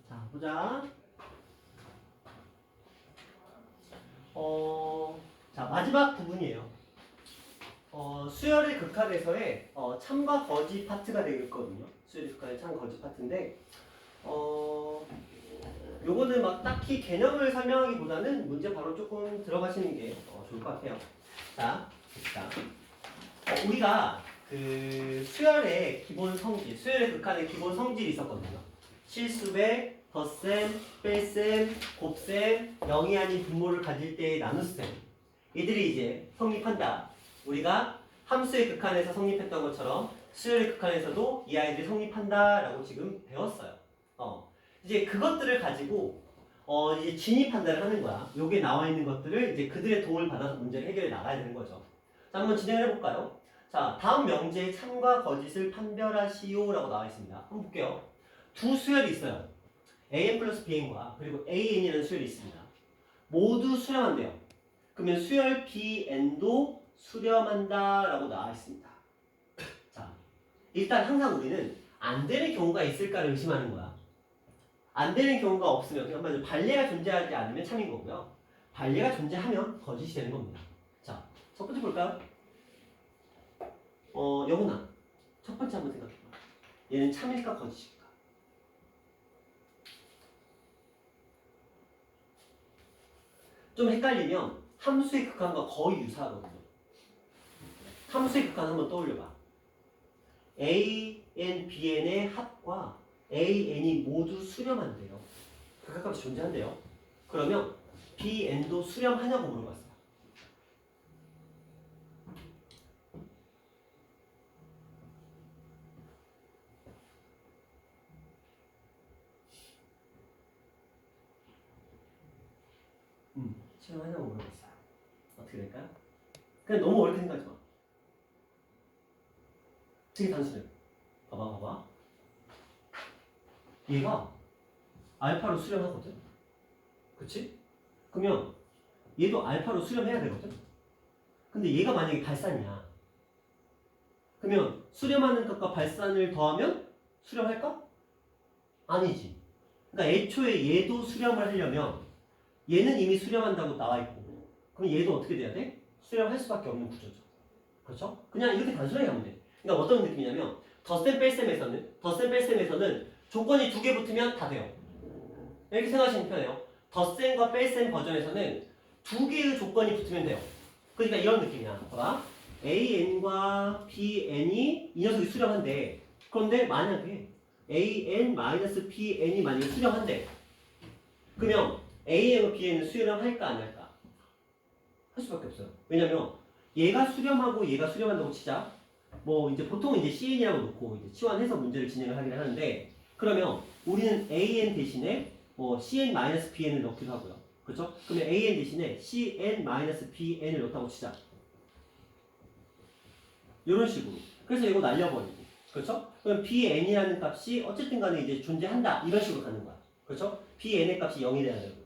자, 보자. 자, 마지막 부분이에요. 수열의 극한에서의 참과 거짓 파트가 되겠거든요. 수열의 극한의 참 거짓 파트인데, 요거는 막 딱히 개념을 설명하기보다는 문제 바로 조금 들어가시는 게 좋을 것 같아요. 자, 우리가 그 수열의 기본 성질, 수열의 극한의 기본 성질이 있었거든요. 실수배, 덧셈, 뺄셈, 곱셈, 0이 아닌 분모를 가질 때의 나눗셈. 이들이 이제 성립한다. 우리가 함수의 극한에서 성립했던 것처럼 수열의 극한에서도 이 아이들이 성립한다라고 지금 배웠어요. 이제 그것들을 가지고 이제 진입 판단을 하는 거야. 여기에 나와 있는 것들을 이제 그들의 도움을 받아서 문제를 해결해 나가야 되는 거죠. 자, 한번 진행을 해볼까요? 자, 다음 명제의 참과 거짓을 판별하시오라고 나와 있습니다. 한번 볼게요. 두 수열이 있어요. an 플러스 bn과 그리고 an이라는 수열이 있습니다. 모두 수렴한대요. 그러면 수열 bn도 수렴한다라고 나와 있습니다. 자, 일단 항상 우리는 안 되는 경우가 있을까를 의심하는 거야. 안 되는 경우가 없으면 그냥 말로 반례가 존재하지 않으면 참인 거고요. 반례가 존재하면 거짓이 되는 겁니다. 자, 첫 번째 볼까요? 영훈아, 첫 번째 한번 생각해봐. 얘는 참일까 거짓일까? 좀 헷갈리면 함수의 극한과 거의 유사하거든요. 함수의 극한 한번 떠올려봐. a,n, bn의 합과 a,n이 모두 수렴한대요. 각각값이 존재한대요. 그러면 bn도 수렴하냐고 물어봤어요. 수렴하냐고 물어봤어요. 어떻게 될까요? 그냥 너무 어렵게 생각하지 마. 되게 단순해요. 봐봐. 얘가 알파로 수렴하거든. 그치? 그러면 얘도 알파로 수렴해야 되거든. 근데 얘가 만약에 발산이야. 그러면 수렴하는 것과 발산을 더하면 수렴할까? 아니지. 그러니까 애초에 얘도 수렴을 하려면 얘는 이미 수렴한다고 나와 있고, 그럼 얘도 어떻게 돼야 돼? 수렴할 수밖에 없는 구조죠. 그렇죠? 그냥 이렇게 단순하게 하면 돼. 그러니까 어떤 느낌이냐면 덧셈 뺄셈에서는 조건이 두 개 붙으면 다 돼요. 이렇게 생각하시면 편해요. 덧셈과 뺄셈 버전에서는 두 개의 조건이 붙으면 돼요. 그러니까 이런 느낌이야. 봐봐. AN과 BN이 이 녀석이 수렴한대. 그런데 만약에 AN-BN이 만약에 수렴한대. 그러면 AN과 BN은 수렴할까 안 할까? 할 수밖에 없어요. 왜냐면 얘가 수렴하고 얘가 수렴한다고 치자. 뭐 이제 보통 이제 CN이라고 놓고 이제 치환해서 문제를 진행을 하긴 하는데, 그러면 우리는 AN 대신에 CN-BN을 넣기도 하고요. 그렇죠? 그러면 AN 대신에 CN-BN을 넣다고 치자. 이런 식으로. 그래서 이거 날려버리고. 그렇죠? 그럼 BN이라는 값이 어쨌든 간에 이제 존재한다. 이런 식으로 가는 거야. 그렇죠? BN의 값이 0이 돼야 되는 거야.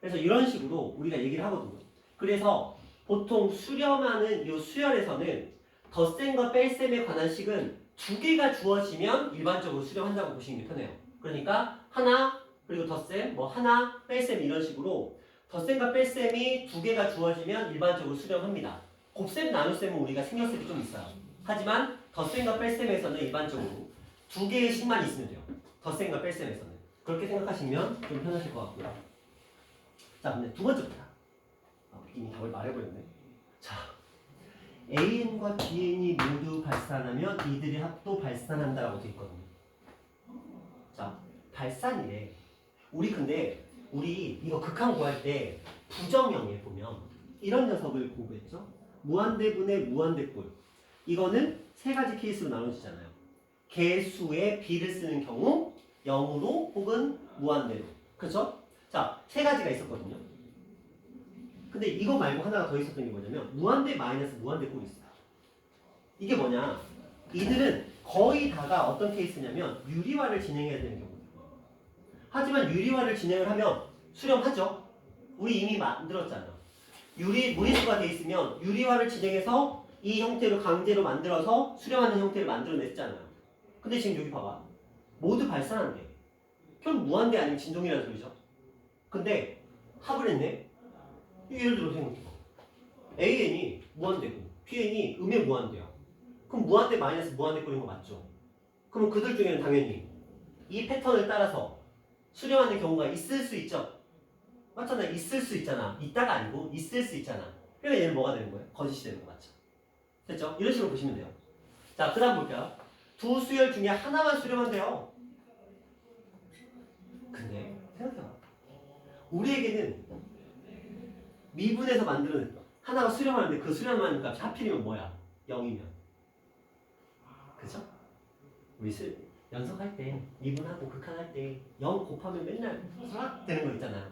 그래서 이런 식으로 우리가 얘기를 하거든요. 그래서 보통 수렴하는 이 수열에서는 덧셈과 뺄셈에 관한 식은 두 개가 주어지면 일반적으로 수렴한다고 보시는 게 편해요. 그러니까 하나 그리고 덧셈, 하나 뺄셈 이런 식으로 덧셈과 뺄셈이 두 개가 주어지면 일반적으로 수렴합니다. 곱셈 나눗셈은 우리가 신경 쓸 게 좀 있어요. 하지만 덧셈과 뺄셈에서는 일반적으로 두 개의 식만 있으면 돼요. 덧셈과 뺄셈에서는. 그렇게 생각하시면 좀 편하실 것 같고요. 자, 근데 두 번째입니다. 이미 답을 말해버렸네. 자, AN과 BN이 모두 발산하면 이들의 합도 발산한다라고 되어 있거든요. 자, 발산이래. 우리 이거 극한 구할 때 부정형에 보면 이런 녀석을 공부했죠. 무한대분의 무한대꼴. 이거는 세 가지 케이스로 나눠지잖아요. 개수의 b를 쓰는 경우 0으로 혹은 무한대로. 그렇죠? 자, 세 가지가 있었거든요. 근데 이거 말고 하나가 더 있었던 게 뭐냐면 무한대 마이너스 무한대 꼴이 있어요. 이게 뭐냐? 이들은 거의 다가 어떤 케이스냐면 유리화를 진행해야 되는 경우예요. 하지만 유리화를 진행을 하면 수렴하죠. 우리 이미 만들었잖아요. 무리수가 돼 있으면 유리화를 진행해서 이 형태로 강제로 만들어서 수렴하는 형태를 만들어냈잖아요. 근데 지금 여기 봐봐. 모두 발산한대. 그럼 무한대 아니면 진동이라는 소리죠. 근데 합을 했네. 예를 들어 생각해봐. AN이 무한대고 BN이 음의 무한대야. 그럼 무한대 마이너스 무한대 꼴인 거 맞죠? 그럼 그들 중에는 당연히 이 패턴을 따라서 수렴하는 경우가 있을 수 있죠. 맞잖아. 있을 수 있잖아. 있다가 아니고 있을 수 있잖아. 그러니까 얘는 뭐가 되는 거예요? 거짓이 되는 거 맞죠? 됐죠? 이런 식으로 보시면 돼요. 자, 그 다음 볼게요. 두 수열 중에 하나만 수렴한대요. 근데 생각해봐. 우리에게는 미분에서 만드는 하나가 수렴하는데 그 수렴하는 값이 하필이면 뭐야? 0이면. 그죠? 우리 연속할 때 미분하고 극한할 때 0 곱하면 맨날 되는 거 있잖아요.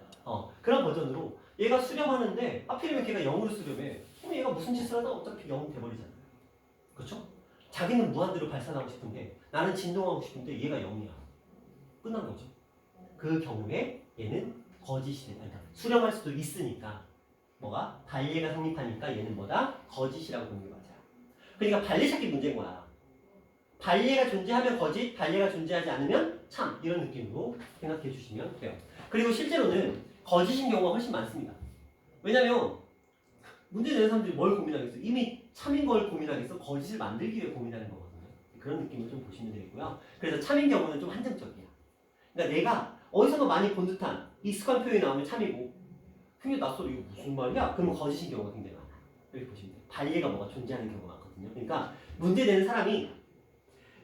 그런 버전으로 얘가 수렴하는데 하필이면 걔가 0으로 수렴해. 그럼 얘가 무슨 짓을 하다 어차피 0 돼버리잖아요. 그렇죠? 자기는 무한대로 발산하고 싶은데 나는 진동하고 싶은데 얘가 0이야. 끝난 거죠. 그 경우에 얘는 거짓이 된다. 그러니까 수렴할 수도 있으니까 뭐가? 반례가 성립하니까 얘는 뭐다? 거짓이라고 보는 게 맞아요. 그러니까 반례 찾기 문제인 거야. 반례가 존재하면 거짓, 반례가 존재하지 않으면 참 이런 느낌으로 생각해 주시면 돼요. 그리고 실제로는 거짓인 경우가 훨씬 많습니다. 왜냐면 문제 내는 사람들이 뭘 고민하겠어? 이미 참인 걸 고민하겠어? 거짓을 만들기 위해 고민하는 거거든요. 그런 느낌을 좀 보시면 되고요. 그래서 참인 경우는 좀 한정적이야. 그러니까 내가 어디선가 많이 본 듯한 익숙한 표현이 나오면 참이고 굉장히 낯설어. 이거 무슨 말이야? 그러면 거짓인 경우가 굉장히 많아요. 이렇게 보시면 돼요. 반례가 뭐가 존재하는 경우가 많거든요. 그러니까 문제 내는 사람이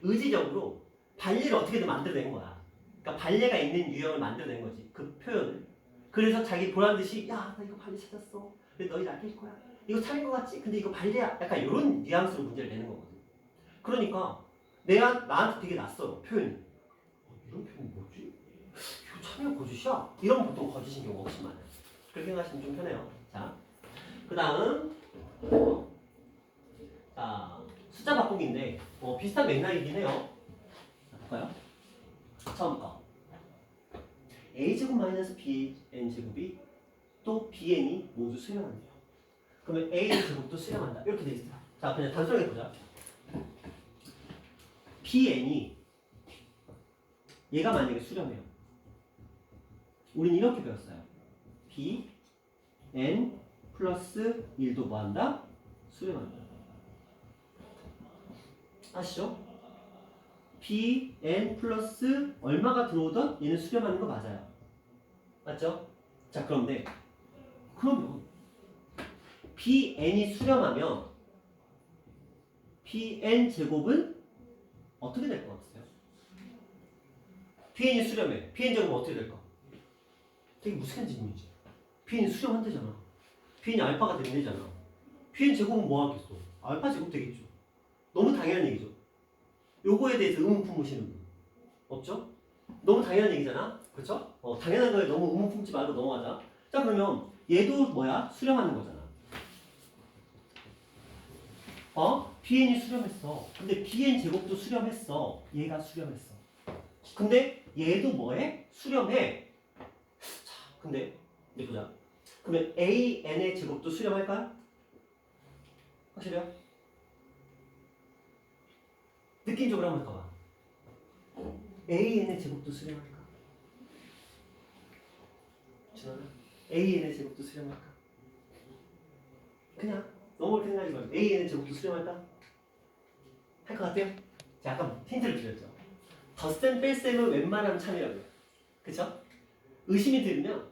의지적으로 반례를 어떻게든 만들어낸 거야. 그러니까 반례가 있는 유형을 만들어낸 거지. 그 표현을. 그래서 자기 보란듯이 야, 나 이거 반례 찾았어. 근데 너희 낚일 거야. 이거 참인 거 같지? 근데 이거 반례야. 약간 이런 뉘앙스로 문제를 내는 거거든. 그러니까 나한테 되게 낯설어. 표현이. 이런 표현 뭐지? 이거 참이야 거짓이야? 이러면 보통 거짓인 경우가 훨씬 많아요. 그렇게 생각하시면 좀 편해요. 자, 그 다음 자, 숫자 바꾸기인데 비슷한 맥락이긴 해요. 자, 볼까요? 처음 거 a제곱 마이너스 bn제곱이 또 bn이 모두 수렴한대요. 그러면 a제곱도 수렴한다. 이렇게 돼 있어요. 자, 그냥 단순하게 보자. bn이 얘가 만약에 수렴해요. 우린 이렇게 배웠어요. bn 플러스 1도 뭐한다? 수렴한다. 아시죠? bn 플러스 얼마가 들어오던 얘는 수렴하는 거 맞아요. 맞죠? 자, 그런데 그러면 bn이 수렴하면 bn 제곱은 어떻게 될 것 같으세요? bn이 수렴해. bn 제곱은 어떻게 될까? 되게 무식한 질문이지. bn이 수렴한대잖아. bn이 알파가 되면 되잖아. bn 제곱은 뭐 하겠어? 알파 제곱 되겠죠. 너무 당연한 얘기죠. 요거에 대해서 의문 품으시는 분 없죠? 너무 당연한 얘기잖아. 그렇죠? 당연한 거에 너무 의문 품지 말고 넘어가자. 자, 그러면 얘도 뭐야? 수렴하는 거잖아. bn이 수렴했어. 근데 bn 제곱도 수렴했어. 얘가 수렴했어. 근데 얘도 뭐해? 수렴해. 자, 근데 이제 보자. 그러면 an의 제곱도 수렴할까요? 확실해요? 느낌적으로 한번 가봐. an의 제곱도 수렴할까? 준호는 an의 제곱도 수렴할까? 그냥 너무 그렇게 생각하지 말고 an의 제곱도 수렴할까? 할 것 같아요? 자, 약간 힌트를 드렸죠. 덧셈 뺄셈은 웬만하면 참이라고요. 그쵸? 의심이 들면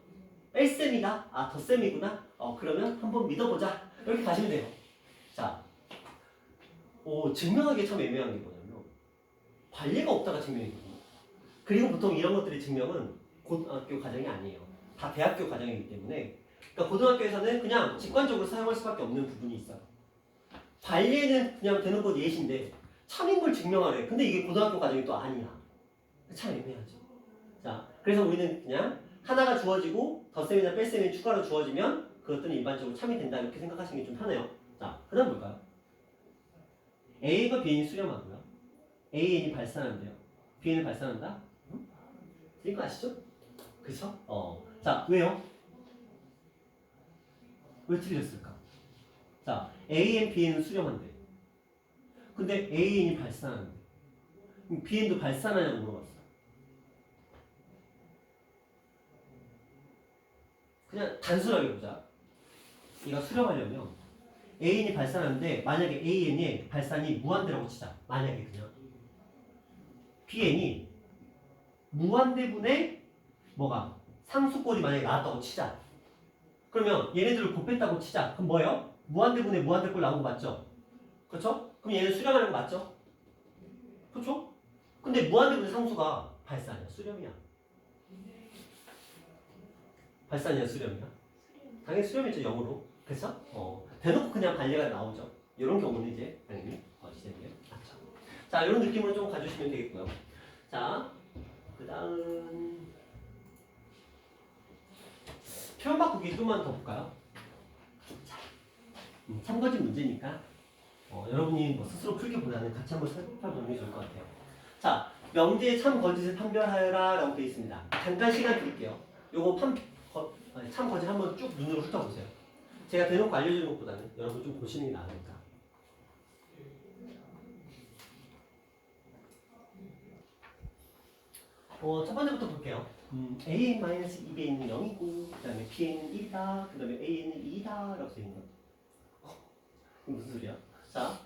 뺄셈이다. 아, 덧셈이구나. 그러면 한번 믿어보자. 이렇게 가시면 돼요. 자, 증명하기 참 애매한 게 뭐냐면 관리가 없다가 증명이거든요. 그리고 보통 이런 것들의 증명은 고등학교 과정이 아니에요. 다 대학교 과정이기 때문에 그러니까 고등학교에서는 그냥 직관적으로 사용할 수밖에 없는 부분이 있어요. 관리는 그냥 대놓고 예시인데 참인 걸 증명하래. 근데 이게 고등학교 과정이 또 아니야. 참 애매하죠. 자, 그래서 우리는 그냥 하나가 주어지고 덧셈이나 뺄셈이 추가로 주어지면 그것들은 일반적으로 참이 된다 이렇게 생각하시는 게 좀 편해요. 자, 그 다음 볼까요? A가 Bn이 수렴하고요. AN이 발산한대요. Bn을 발산한다? 이거 아시죠? 그쵸? 자, 왜요? 왜 틀렸을까? 자, AN, Bn은 수렴한대. 근데 AN이 발산한대. 그럼 Bn도 발산하냐고 물어봤어. 그냥 단순하게 보자. 얘가 수렴하려면 AN이 발산하는데 만약에 AN의 발산이 무한대라고 치자. 만약에 그냥 BN이 무한대분의 뭐가 상수꼴이 만약에 나왔다고 치자. 그러면 얘네들을 곱했다고 치자. 그럼 뭐예요? 무한대분의 무한대꼴 나온 거 맞죠? 그렇죠? 그럼 얘는 수렴하는 거 맞죠? 그렇죠? 근데 무한대분의 상수가 발산이야, 수렴이야. 발산이야, 수렴이야? 당연히 수렴이죠, 0으로. 그래서 대놓고 그냥 반례가 나오죠. 이런 경우는 이제 당연히 거짓되는 게 맞죠. 자, 이런 느낌으로 좀 가주시면 되겠고요. 자, 그 다음 표현 바꾸기 좀만 더 볼까요? 자, 참고진 문제니까 여러분이 뭐 스스로 풀기보다는 같이 한번 살펴보는 게 좋을 것 같아요. 자, 명제의 참 거짓을 판별하여라 라고 되어 있습니다. 잠깐 시간 드릴게요. 요거 참 거짓 한번 쭉 눈으로 훑어보세요. 제가 대놓고 알려주는 것보다는 여러분 좀 보시는 게 나으니까. 첫 번째부터 볼게요. A-2배 있는 0이고 그 다음에 B는 1이다 그 다음에 A는 2다 라고 써있는 거. 이게 무슨 소리야? 자,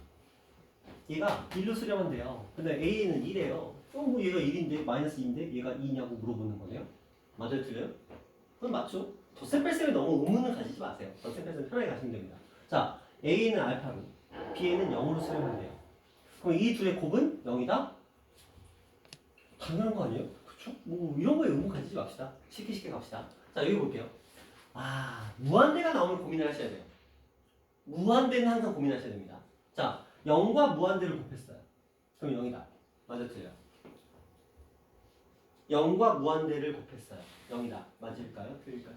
얘가 1로 수렴한대요. 근데 A는 1이에요. 뭐 얘가 1인데 마이너스 2인데 얘가 2냐고 물어보는 거네요. 맞아요? 틀려요? 그건 맞죠? 덧셈 뺄셈에 너무 의문을 가지지 마세요. 덧셈 뺄셈 편하게 가시면 됩니다. 자, A는 알파로 B는 0으로 수렴한대요. 그럼 이 둘의 곱은 0이다? 당연한 거 아니에요? 그쵸? 뭐 이런 거에 의문 가지지 맙시다. 쉽게 갑시다. 자, 여기 볼게요. 무한대가 나오면 고민을 하셔야 돼요. 무한대는 항상 고민하셔야 됩니다. 자, 0과 무한대를 곱했어요. 그럼 0이다. 맞아, 틀려요? 0과 무한대를 곱했어요. 0이다. 맞을까요? 틀릴까요?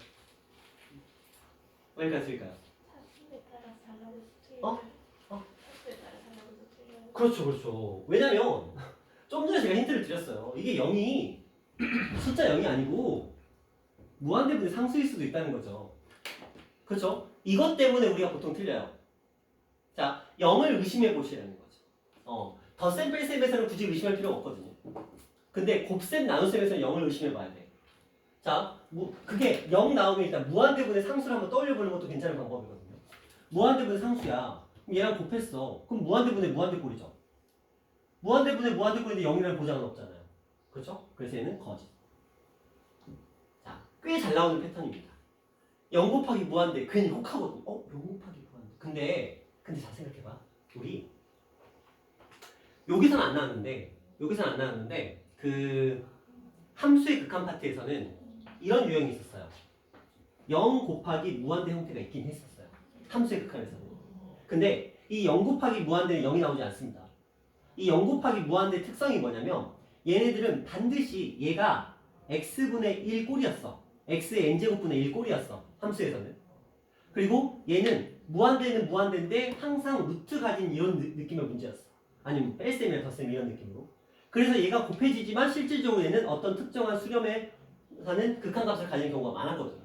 왜일까요? 틀릴까요? 사수에 따라 달라고 어? 사수에 따라 달라고 틀려요. 그렇죠. 왜냐면 좀 전에 제가 힌트를 드렸어요. 이게 0이 숫자 0이 아니고 무한대분의 상수일 수도 있다는 거죠. 그렇죠? 이것 때문에 우리가 보통 틀려요. 자, 0을 의심해 보시라는 거죠. 덧셈 뺄셈에서는 굳이 의심할 필요가 없거든요. 근데 곱셈 나눗셈에서는 0을 의심해 봐야 돼. 자, 그게 0 나오면 일단 무한대분의 상수를 한번 떠올려 보는 것도 괜찮은 방법이거든요. 무한대분의 상수야. 그럼 얘랑 곱했어. 그럼 무한대분의 무한대꼴이죠. 무한대분의 무한대꼴인데 0이라는 보장은 없잖아요. 그렇죠? 그래서 얘는 거짓. 자, 꽤 잘 나오는 패턴입니다. 0 곱하기 무한대 괜히 혹하거든. 0 곱하기 무한대. 근데 잘 생각해봐. 우리 여기서는 안 나왔는데 그 함수의 극한 파트에서는 이런 유형이 있었어요. 0 곱하기 무한대 형태가 있긴 했었어요. 함수의 극한에서는. 근데 이 0 곱하기 무한대는 0이 나오지 않습니다. 이 0 곱하기 무한대의 특성이 뭐냐면 얘네들은 반드시 얘가 x분의 1 꼴이었어. x의 n제곱분의 1 꼴이었어. 함수에서는. 그리고 얘는 무한대는 무한대인데 항상 루트 가진 이런 느낌의 문제였어. 아니면 뺄셈이나 덧셈 이런 느낌으로. 그래서 얘가 곱해지지만 실질적으로 얘는 어떤 특정한 수렴에 사는 극한값을 가진 경우가 많았거든요.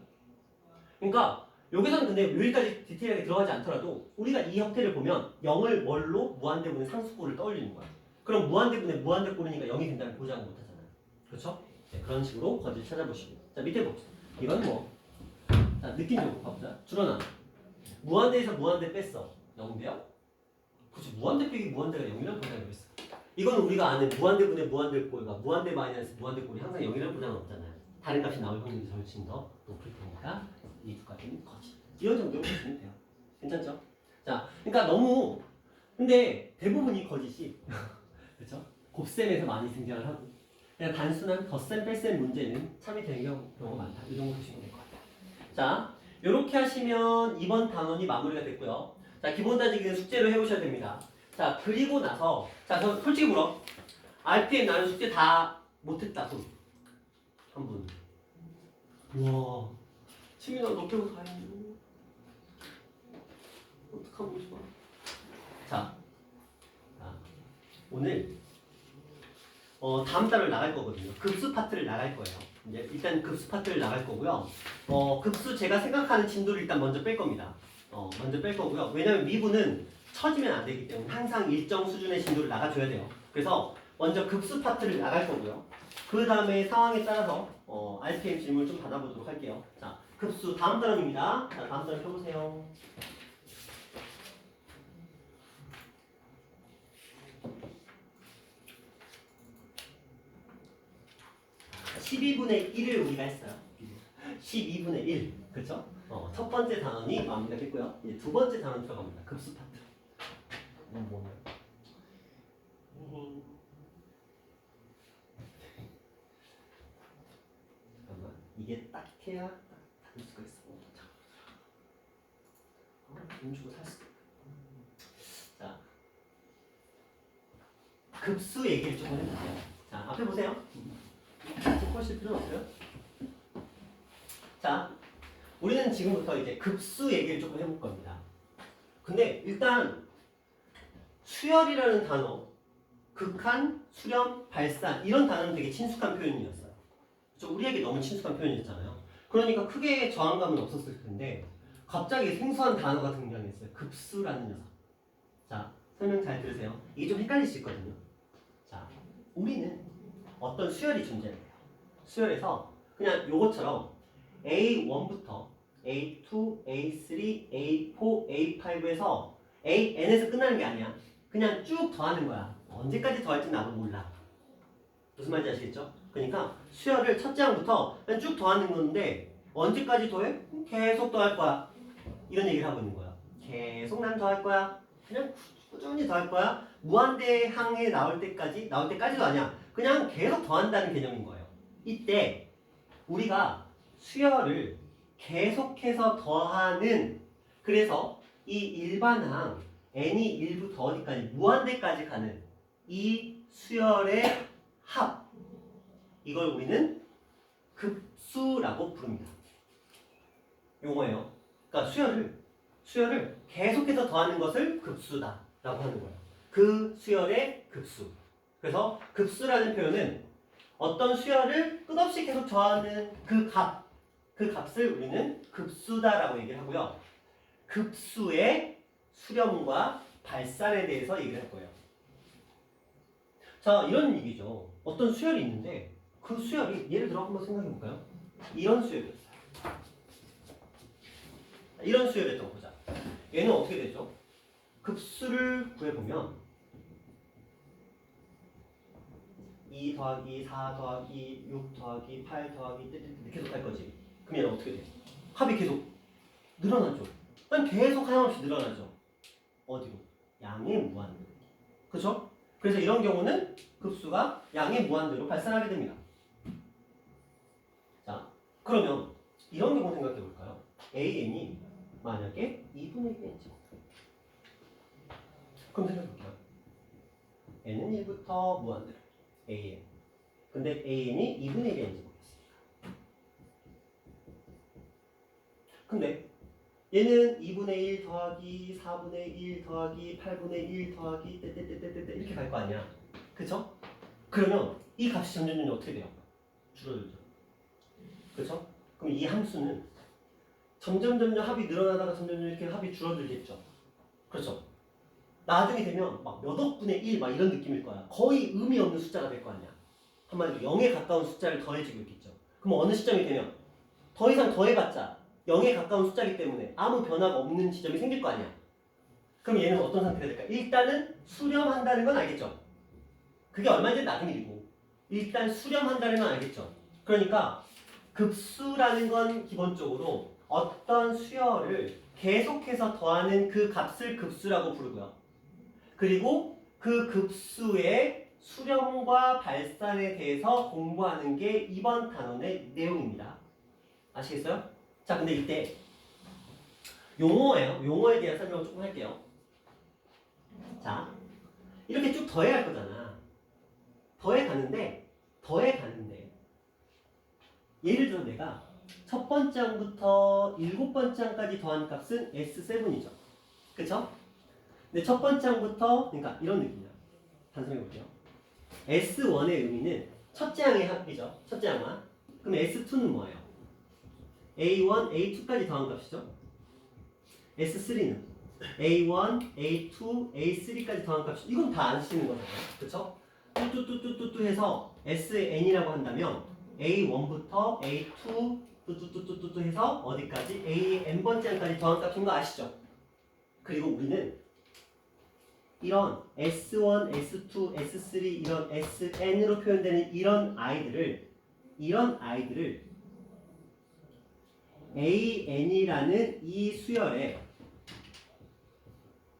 그러니까 여기서는 근데 여기까지 디테일하게 들어가지 않더라도 우리가 이 형태를 보면 0을 뭘로 무한대분의 상수꼴을 떠올리는 거야. 그럼 무한대분의 무한대꼴이니까 0이 된다는 보장을 못하잖아요. 그렇죠? 네, 그런 식으로 거짓 찾아보시고. 자, 밑에 봅시다. 이건 자, 느낌적으로 봐보자. 줄어나. 무한대에서 무한대 뺐어. 0대요? 굳이 무한대 빼기 무한대가 0이라는 보장이 있어. 이건 우리가 아는 무한대분의 무한대꼴과 무한대 마이너스 무한대꼴이 항상 0이라는 보장은 없잖아요. 다른 값이 나올 확률이 훨씬 더 높을 테니까 이 두 가지는 거짓. 이런 정도로 보시면 돼요. 괜찮죠? 자, 그러니까 너무 근데 대부분이 거짓이 그렇죠? 곱셈에서 많이 등장을 하고 그냥 단순한 덧셈 뺄셈 문제는 참이 되는 경우가 많다. 이 정도 보시면 될 것 같아요. 자, 이렇게 하시면 이번 단원이 마무리가 됐고요. 자, 기본 따지기는 숙제로 해오셔야 됩니다. 자, 그리고 나서 자, 저 솔직히 물어. RPM 나는 숙제 다 못했다 손. 한 분. 우와. 치민아 너 빼고 다 했는데. 어떡하고 싶어. 자, 오늘 다음 달을 나갈 거거든요. 급수 파트를 나갈 거예요. 이제 일단 급수 파트를 나갈 거고요. 급수 제가 생각하는 진도를 일단 먼저 뺄 겁니다. 먼저 뺄 거고요. 왜냐면 미분은 처지면 안 되기 때문에 항상 일정 수준의 진도를 나가줘야 돼요. 그래서 먼저 급수 파트를 나갈 거고요. 그 다음에 상황에 따라서 RPM 질문 좀 받아보도록 할게요. 자, 급수 다음 단원입니다. 자, 다음 단원 펴보세요. 12분의 1을 우리가 했어요. 12분의 1. 그렇죠? 첫 번째 단원이 완벽했고요. 이제 두 번째 단원 들어갑니다. 급수 파트. 뭐냐? 잠깐만. 이게 딱 해야 딱 닫을 수가 있어. 돈 주고 살 수도 있고. 자, 급수 얘기를 조금 해볼게요. 자, 앞에 보세요. 볼 필요는 없어요. 자, 우리는 지금부터 이제 급수 얘기를 조금 해볼 겁니다. 근데 일단 수열이라는 단어, 극한, 수렴, 발산 이런 단어는 되게 친숙한 표현이었어요. 우리에게 너무 친숙한 표현이었잖아요. 그러니까 크게 저항감은 없었을 텐데 갑자기 생소한 단어가 등장했어요. 급수라는 녀석. 자, 설명 잘 들으세요. 이게 좀 헷갈릴 수 있거든요. 자, 우리는 어떤 수열이 존재해요. 수열에서 그냥 요것처럼 A1부터 A2, A3, A4, A5에서 N에서 끝나는 게 아니야. 그냥 쭉 더하는 거야. 언제까지 더할지 나도 몰라. 무슨 말인지 아시겠죠? 그러니까 수열을 첫째 항부터 그냥 쭉 더하는 건데 언제까지 더해? 계속 더할 거야. 이런 얘기를 하고 있는 거야. 계속 난 더할 거야. 그냥 꾸준히 더할 거야. 무한대항에 나올 때까지도 아니야. 그냥 계속 더한다는 개념인 거예요. 이때 우리가 수열을 계속해서 더하는, 그래서 이 일반항 n이 1부터 어디까지 무한대까지 가는 이 수열의 합, 이걸 우리는 급수라고 부릅니다. 용어예요. 그러니까 수열을 계속해서 더하는 것을 급수다 라고 하는 거예요. 그 수열의 급수. 그래서 급수라는 표현은 어떤 수열을 끝없이 계속 더하는 그 값을 우리는 급수다라고 얘기를 하고요. 급수의 수렴과 발산에 대해서 얘기를 할 거예요. 자, 이런 얘기죠. 어떤 수열이 있는데 그 수열이 예를 들어 한번 생각해 볼까요? 이런 수열이었어요. 이런 수열이었던 거 보자. 얘는 어떻게 되죠? 급수를 구해보면 2 더하기 4 더하기 6 더하기 8 더하기 계속 갈 거지. 그럼 얘는 어떻게 돼? 합이 계속 늘어나죠. 그냥 계속 하염없이 늘어나죠. 어디로? 양의 무한대로. 그렇죠? 그래서 이런 경우는 급수가 양의 무한대로 발산하게 됩니다. 자, 그러면 이런 경우 생각해 볼까요? AN이 만약에 2분의 1인지 그럼 생각해 볼게요. n은 1부터 무한대로 AN. 근데 AN이 2분의 1인지 모르겠습니다. 근데 얘는 2분의 1 더하기 4분의 1 더하기 8분의 1 더하기 떼떼떼떼떼 이렇게 갈 거 아니야. 그쵸? 그러면 이 값이 점점 어떻게 돼요? 줄어들죠. 그쵸? 그럼 이 함수는 점점 합이 늘어나다가 점점 이렇게 합이 줄어들겠죠. 그렇죠? 나중에 되면 막 몇 억분의 1 막 이런 느낌일 거야. 거의 의미 없는 숫자가 될 거 아니야. 한마디로 0에 가까운 숫자를 더해지고 있겠죠. 그럼 어느 시점이 되면 더 이상 더해봤자 0에 가까운 숫자이기 때문에 아무 변화가 없는 지점이 생길 거 아니야. 그럼 얘는 어떤 상태가 될까? 일단은 수렴한다는 건 알겠죠. 그게 얼마인지 나중 일이고 일단 수렴한다는 건 알겠죠. 그러니까 급수라는 건 기본적으로 어떤 수열을 계속해서 더하는 그 값을 급수라고 부르고요. 그리고 그 급수의 수렴과 발산에 대해서 공부하는 게 이번 단원의 내용입니다. 아시겠어요? 자, 근데 이때 용어예요. 용어에 대한 설명을 조금 할게요. 자, 이렇게 쭉 더해야 할 거잖아. 더해 가는데 예를 들어 내가 첫 번째 항부터 7번째 항까지 더한 값은 S7이죠. 그쵸? 근데 첫 번째 항부터, 그러니까 이런 느낌이야. 단순히 볼게요. S1의 의미는 첫째 항의 합이죠. 첫째 항만. 그럼 S2는 뭐예요? A1, A2까지 더한 값이죠. S3는 A1, A2, A3까지 더한 값이죠. 이건 다 아시는 거잖아요. 그쵸? 뚜뚜뚜뚜뚜 해서 SN이라고 한다면 A1부터 A2, 뚜뚜뚜뚜뚜 해서 어디까지? a n번째 항까지 더한 값인 거 아시죠? 그리고 우리는 이런 S1, S2, S3 이런 SN으로 표현되는 이런 아이들을 AN이라는 이 수열에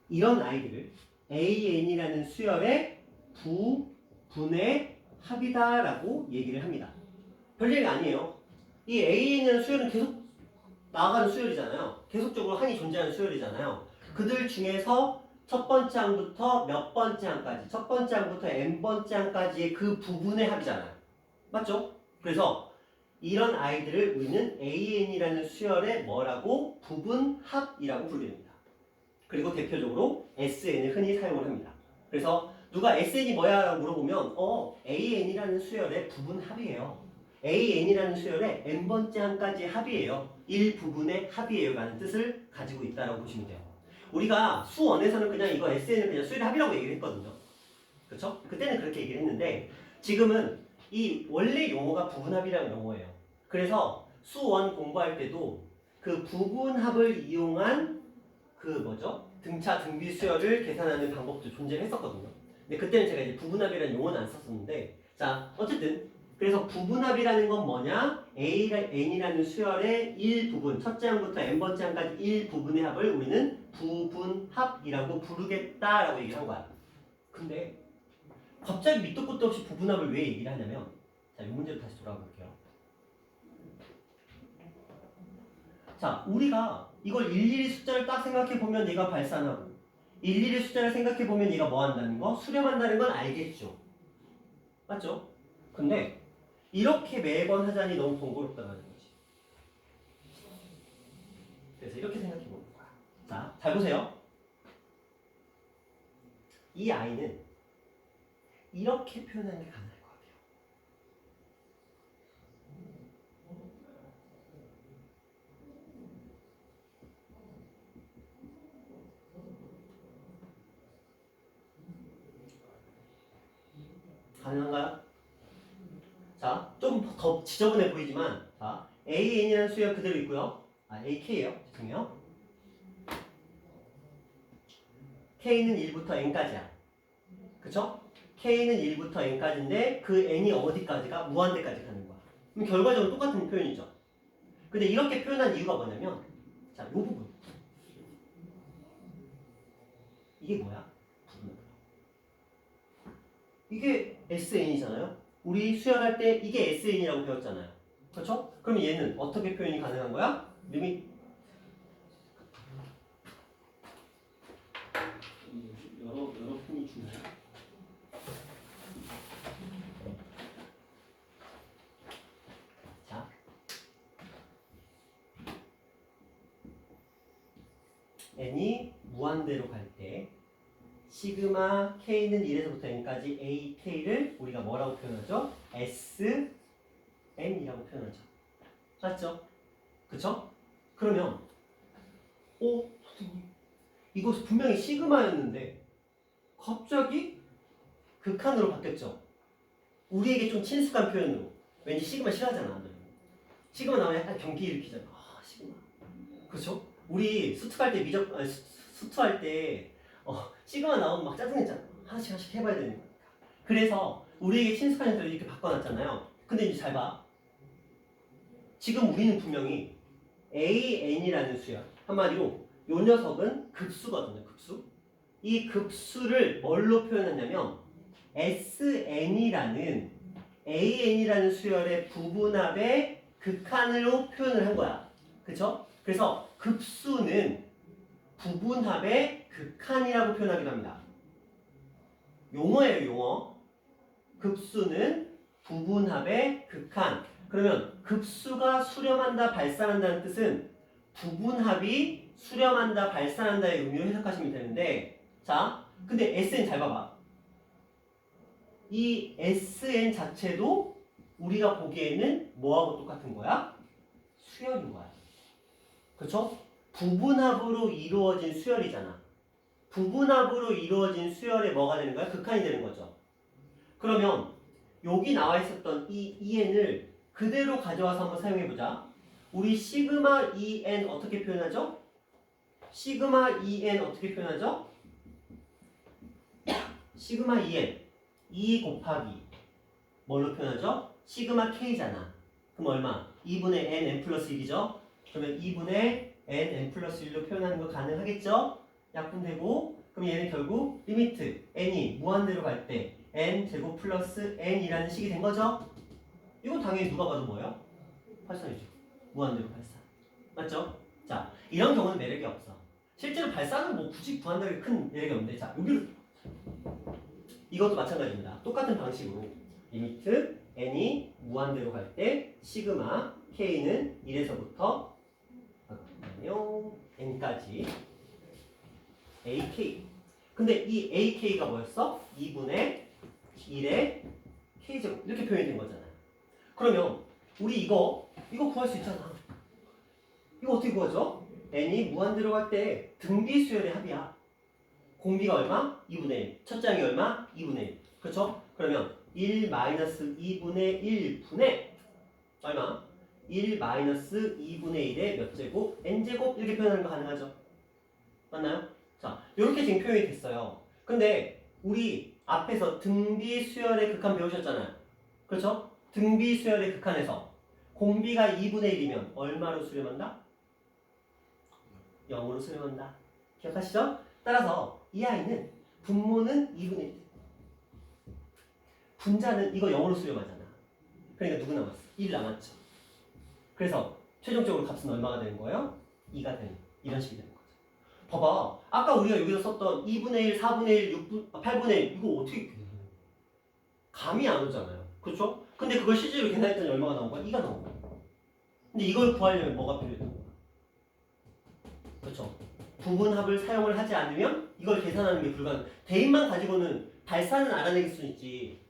이런 아이들을 AN이라는 수열의 부분의 합이다라고 얘기를 합니다. 별일이 아니에요. 이 AN이라는 수열은 계속 나아가는 수열이잖아요. 계속적으로 한이 존재하는 수열이잖아요. 그들 중에서 첫 번째 항부터 몇 번째 항까지, 첫 번째 항부터 n번째 항까지의 그 부분의 합이잖아요. 맞죠? 그래서 이런 아이들을 우리는 AN이라는 수열의 뭐라고? 부분합이라고 부릅니다. 그리고 대표적으로 SN을 흔히 사용을 합니다. 그래서 누가 SN이 뭐야? 라고 물어보면 AN이라는 수열의 부분합이에요. AN이라는 수열의 n번째 항까지의 합이에요. 1부분의 합이에요 라는 뜻을 가지고 있다고 보시면 돼요. 우리가 수원에서는 그냥 이거 SN을 그냥 수열의 합이라고 얘기를 했거든요. 그렇죠? 그때는 그렇게 얘기를 했는데 지금은 이 원래 용어가 부분합이라는 용어예요. 그래서 수원 공부할 때도 그 부분합을 이용한 그 뭐죠? 등차 등비 수열을 계산하는 방법도 존재했었거든요. 근데 그때는 제가 이제 부분합이라는 용어는 안 썼었는데 자 어쨌든 그래서 부분합이라는 건 뭐냐? N이라는 수열의 1부분, 첫째 항부터 n번째 항까지 1부분의 합을 우리는 부분합이라고 부르겠다라고 얘기를 한 거야. 근데 갑자기 밑도 끝도 없이 부분합을 왜 얘기를 하냐면 자, 이 문제로 다시 돌아가 볼게요. 자, 우리가 이걸 일일이 숫자를 딱 생각해 보면 얘가 발산하고 일일이 숫자를 생각해 보면 얘가 뭐 한다는 거? 수렴한다는 건 알겠죠. 맞죠? 근데 이렇게 매번 하자니 너무 번거롭다는 거지. 그래서 이렇게 생각해 보는 거야. 자, 잘 보세요. 이 아이는 이렇게 표현하는 게 가능할 것 같아요. 가능한가요? 자, 좀 더 지저분해 보이지만 자, AN이라는 수열 그대로 있고요. AK예요. 죄송해요. K는 1부터 N까지야. 그쵸? K는 1부터 N까지인데 그 N이 어디까지가? 무한대까지 가는 거야. 그럼 결과적으로 똑같은 표현이죠. 근데 이렇게 표현한 이유가 뭐냐면 자, 요 부분. 이게 뭐야? 이게 SN이잖아요. 우리 수열할 때 이게 SN이라고 배웠잖아요. 그렇죠? 그럼 얘는 어떻게 표현이 가능한 거야? 리밋 여러 품이 중요해요. 자, n이 무한대로 갈 때 시그마 k는 1에서부터 n까지 ak를 우리가 뭐라고 표현하죠? sn이라고 표현하죠. 맞죠? 그쵸? 그러면 선생님 이거 분명히 시그마였는데 갑자기 극한으로 바뀌었죠? 우리에게 좀 친숙한 표현으로 왠지 시그마 싫어하잖아. 시그마 나오면 약간 경기 일으키잖아. 시그마 그쵸? 우리 수투할 때 수투할 때 시그마 나오면 막 짜증냈잖아. 하나씩 해봐야 되는 거니까. 그래서 우리에게 친숙한 형태로 이렇게 바꿔놨잖아요. 근데 이제 잘 봐. 지금 우리는 분명히 AN이라는 수열. 한마디로 요 녀석은 급수거든요. 급수. 이 급수를 뭘로 표현했냐면 SN이라는 AN이라는 수열의 부분합의 극한으로 표현을 한 거야. 그쵸? 그래서 급수는 부분합의 극한이라고 표현하기도 합니다. 용어예요, 용어. 급수는 부분합의 극한. 그러면 급수가 수렴한다, 발산한다는 뜻은 부분합이 수렴한다, 발산한다의 의미로 해석하시면 되는데 자, 근데 SN 잘 봐봐. 이 SN 자체도 우리가 보기에는 뭐하고 똑같은 거야? 수열인 거야. 그쵸? 부분합으로 이루어진 수열이잖아. 부분합으로 이루어진 수열에 뭐가 되는 거야? 극한이 되는 거죠. 그러면 여기 나와 있었던 이 EN을 그대로 가져와서 한번 사용해 보자. 우리 시그마 EN 어떻게 표현하죠? 시그마 EN 어떻게 표현하죠? 시그마 EN 2 곱하기 뭘로 표현하죠? 시그마 K잖아. 그럼 얼마? 2분의 N 플러스 1이죠? 그러면 2분의 N 플러스 1로 표현하는 거 가능하겠죠? 약분되고 그럼 얘는 결국 리미트 N이 무한대로 갈 때 N 제곱 플러스 N이라는 식이 된 거죠? 이건 당연히 누가 봐도 뭐예요? 발산이죠. 무한대로 발산. 맞죠? 자, 이런 경우는 매력이 없어. 실제로 발산은 뭐 굳이 구한다는 큰 매력이 없는데 자, 여기를 이것도 마찬가지입니다. 똑같은 방식으로 리미트 n이 무한대로 갈 때 시그마 k는 1에서부터 n까지 ak. 근데 이 ak가 뭐였어? 2분의 1의 k제곱 이렇게 표현이 된 거잖아요. 그러면 우리 이거 구할 수 있잖아. 이거 어떻게 구하죠? n이 무한대로 갈 때 등비 수열의 합이야. 공비가 얼마? 2분의 1. 첫 장이 얼마? 2분의 1. 그렇죠? 그러면 1 마이너스 2분의 1분의 얼마? 1 마이너스 2분의 1의 몇 제곱? n제곱 이렇게 표현하는 거 가능하죠? 맞나요? 자, 이렇게 지금 표현이 됐어요. 근데 우리 앞에서 등비 수열의 극한 배우셨잖아요. 그렇죠? 등비 수열의 극한에서 공비가 2분의 1이면 얼마로 수렴한다? 0으로 수렴한다. 기억하시죠? 따라서 이 아이는 분모는 2분의 1. 분자는 이거 0으로 수렴하잖아. 그러니까 누구 남았어? 1 남았죠. 그래서 최종적으로 값은 얼마가 되는 거예요? 2가 되는 이런 식이 되는 거죠. 봐봐. 아까 우리가 여기서 썼던 2분의 1, 4분의 1, 8분의 1 이거 어떻게 감이 안 오잖아요. 그렇죠? 근데 그걸 실제로 계산했더니 얼마가 나온 거야? 2가 나온 거야. 근데 이걸 구하려면 뭐가 필요했던 거야? 그렇죠? 부분합을 사용을 하지 않으면 이걸 계산하는 게 불가능. 대입만 가지고는 발산은 알아낼 수 있지.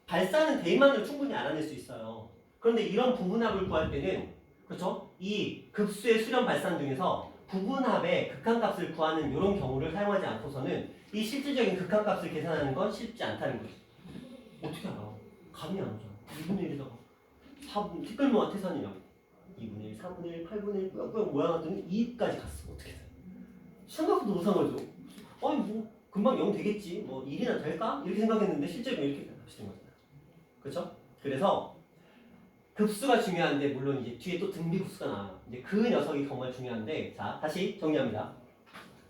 발산은 대입만으로 충분히 알아낼 수 있어요. 그런데 이런 부분합을 구할 때는 그렇죠? 이 급수의 수렴 발산 중에서 부분합의 극한값을 구하는 이런 경우를 사용하지 않고서는 이 실질적인 극한값을 계산하는 건 쉽지 않다는 거지. 어떻게 알아? 감이 안 오잖아. 2분의 1에다가 4분 티끌모아 태산이라고 2분의 1, 4분의 1, 8분의 1 꾸역꾸역 모양하더니 2까지 갔어. 어떻게 돼? 생각도 못한 거죠. 아니 뭐 금방 0 되겠지. 뭐 1이나 될까? 이렇게 생각했는데 실제로 이렇게 값이 된 거잖아요. 그렇죠? 그래서 급수가 중요한데 물론 이제 뒤에 또 등비급수가 나와요. 이제 그 녀석이 정말 중요한데 자 다시 정리합니다.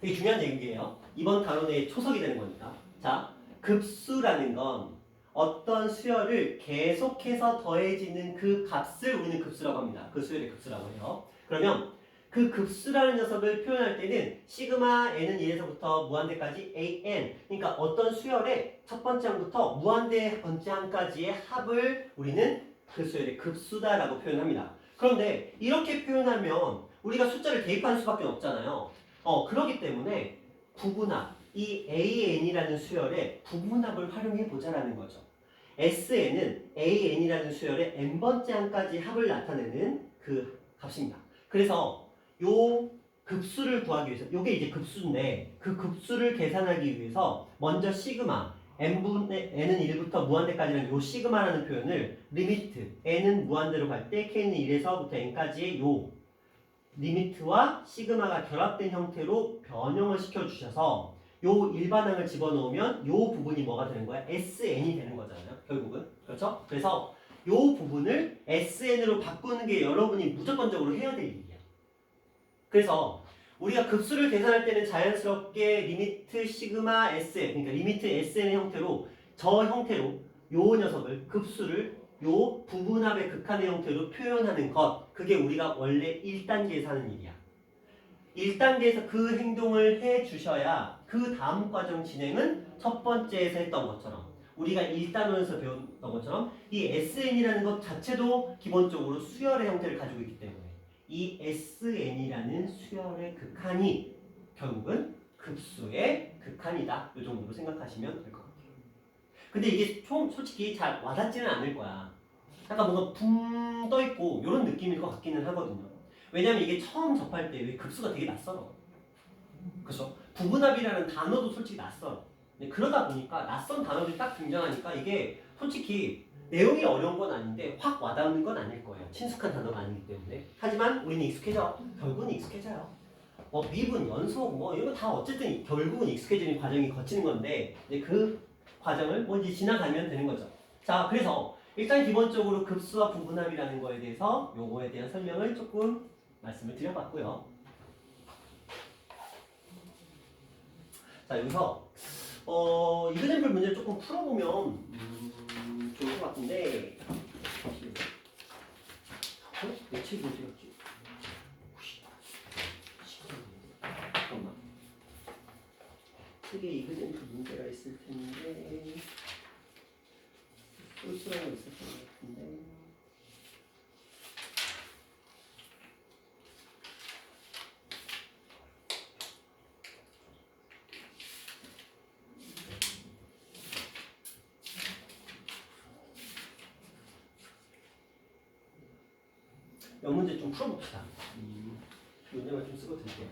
되게 중요한 얘기예요. 이번 단원의 초석이 되는 거니까. 자 급수라는 건 어떤 수열을 계속해서 더해지는 그 값을 우리는 급수라고 합니다. 그 수열의 급수라고 해요. 그러면 그 급수라는 녀석을 표현할 때는 시그마 n은 1에서부터 무한대까지 an 그러니까 어떤 수열의 첫 번째 항부터 무한대 번째 항까지의 합을 우리는 그 수열의 급수다라고 표현합니다. 그런데 이렇게 표현하면 우리가 숫자를 대입하는 수밖에 없잖아요. 그렇기 때문에 부분합 이 an이라는 수열의 부분합을 활용해 보자라는 거죠. sn은 an이라는 수열의 n번째 항까지 합을 나타내는 그 값입니다. 그래서 요 급수를 구하기 위해서 요게 이제 급수인데 그 급수를 계산하기 위해서 먼저 시그마 n분의 n은 1부터 무한대까지는 요 시그마라는 표현을 리미트 n은 무한대로 갈 때 k는 1에서부터 n까지의 요 리미트와 시그마가 결합된 형태로 변형을 시켜주셔서 요 일반항을 집어넣으면 요 부분이 뭐가 되는 거야? SN이 되는 거잖아요. 결국은. 그렇죠? 그래서 요 부분을 SN으로 바꾸는 게 여러분이 무조건적으로 해야 될 일이야. 그래서 우리가 급수를 계산할 때는 자연스럽게 리미트 시그마 SN 그러니까 리미트 SN의 형태로 저 형태로 요 녀석을 급수를 요 부분합의 극한의 형태로 표현하는 것 그게 우리가 원래 1단계에서 하는 일이야. 1단계에서 그 행동을 해 주셔야 그 다음 과정 진행은 첫 번째에서 했던 것처럼 우리가 1단원에서 배웠던 것처럼 이 SN이라는 것 자체도 기본적으로 수열의 형태를 가지고 있기 때문에 이 SN이라는 수열의 극한이 결국은 급수의 극한이다. 이 정도로 생각하시면 될 것 같아요. 근데 이게 솔직히 잘 와닿지는 않을 거야. 약간 뭔가 붕 떠있고 이런 느낌일 것 같기는 하거든요. 왜냐면 이게 처음 접할 때 급수가 되게 낯설어. 그렇죠? 부분합이라는 단어도 솔직히 낯설어. 근데 그러다 보니까 낯선 단어들이 딱 등장하니까 이게 솔직히 내용이 어려운 건 아닌데 확 와닿는 건 아닐 거예요. 친숙한 단어가 아니기 때문에. 하지만 우리는 익숙해져. 결국은 익숙해져요. 미분, 연속 뭐 이런 거 다 어쨌든 결국은 익숙해지는 과정이 거치는 건데 이제 그 과정을 뭐 이제 지나가면 되는 거죠. 자, 그래서 일단 기본적으로 급수와 부분합이라는 거에 대해서 요거에 대한 설명을 조금 말씀을 드려봤고요. 자, 여기서 이그젠플 문제를 조금 풀어보면 좋을 것 같은데 내 책이 어디 갔지? 잠깐만. 책에 이그젠플 문제가 있을 텐데 쏠쏠한 거 있었던 것 같은데 이 문제 좀 풀어봅시다. 문제만 좀 쓰고 드릴게요.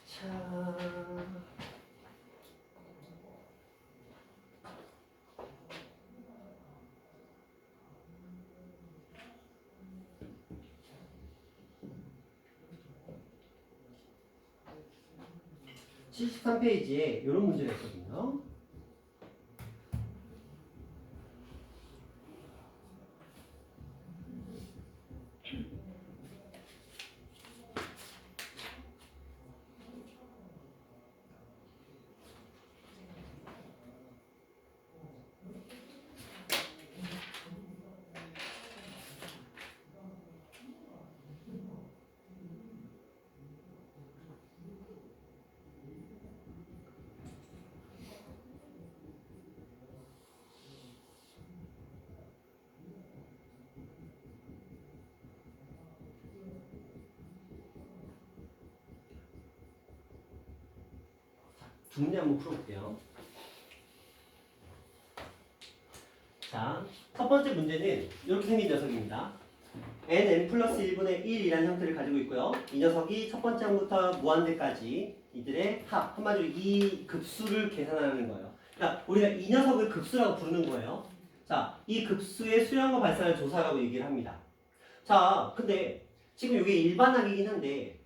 자, 73페이지에 이런 문제가 있거든요. 두 문제 한번 풀어볼게요. 자, 첫 번째 문제는 이렇게 생긴 녀석입니다. n 플러스 1분의 1이라는 형태를 가지고 있고요. 이 녀석이 첫 번째 항부터 무한대까지 이들의 합, 한마디로 이 급수를 계산하는 거예요. 그러니까 우리가 이 녀석을 급수라고 부르는 거예요. 자, 이 급수의 수량과 발산을 조사하라고 얘기를 합니다. 자, 근데 지금 이게 일반항이긴 한데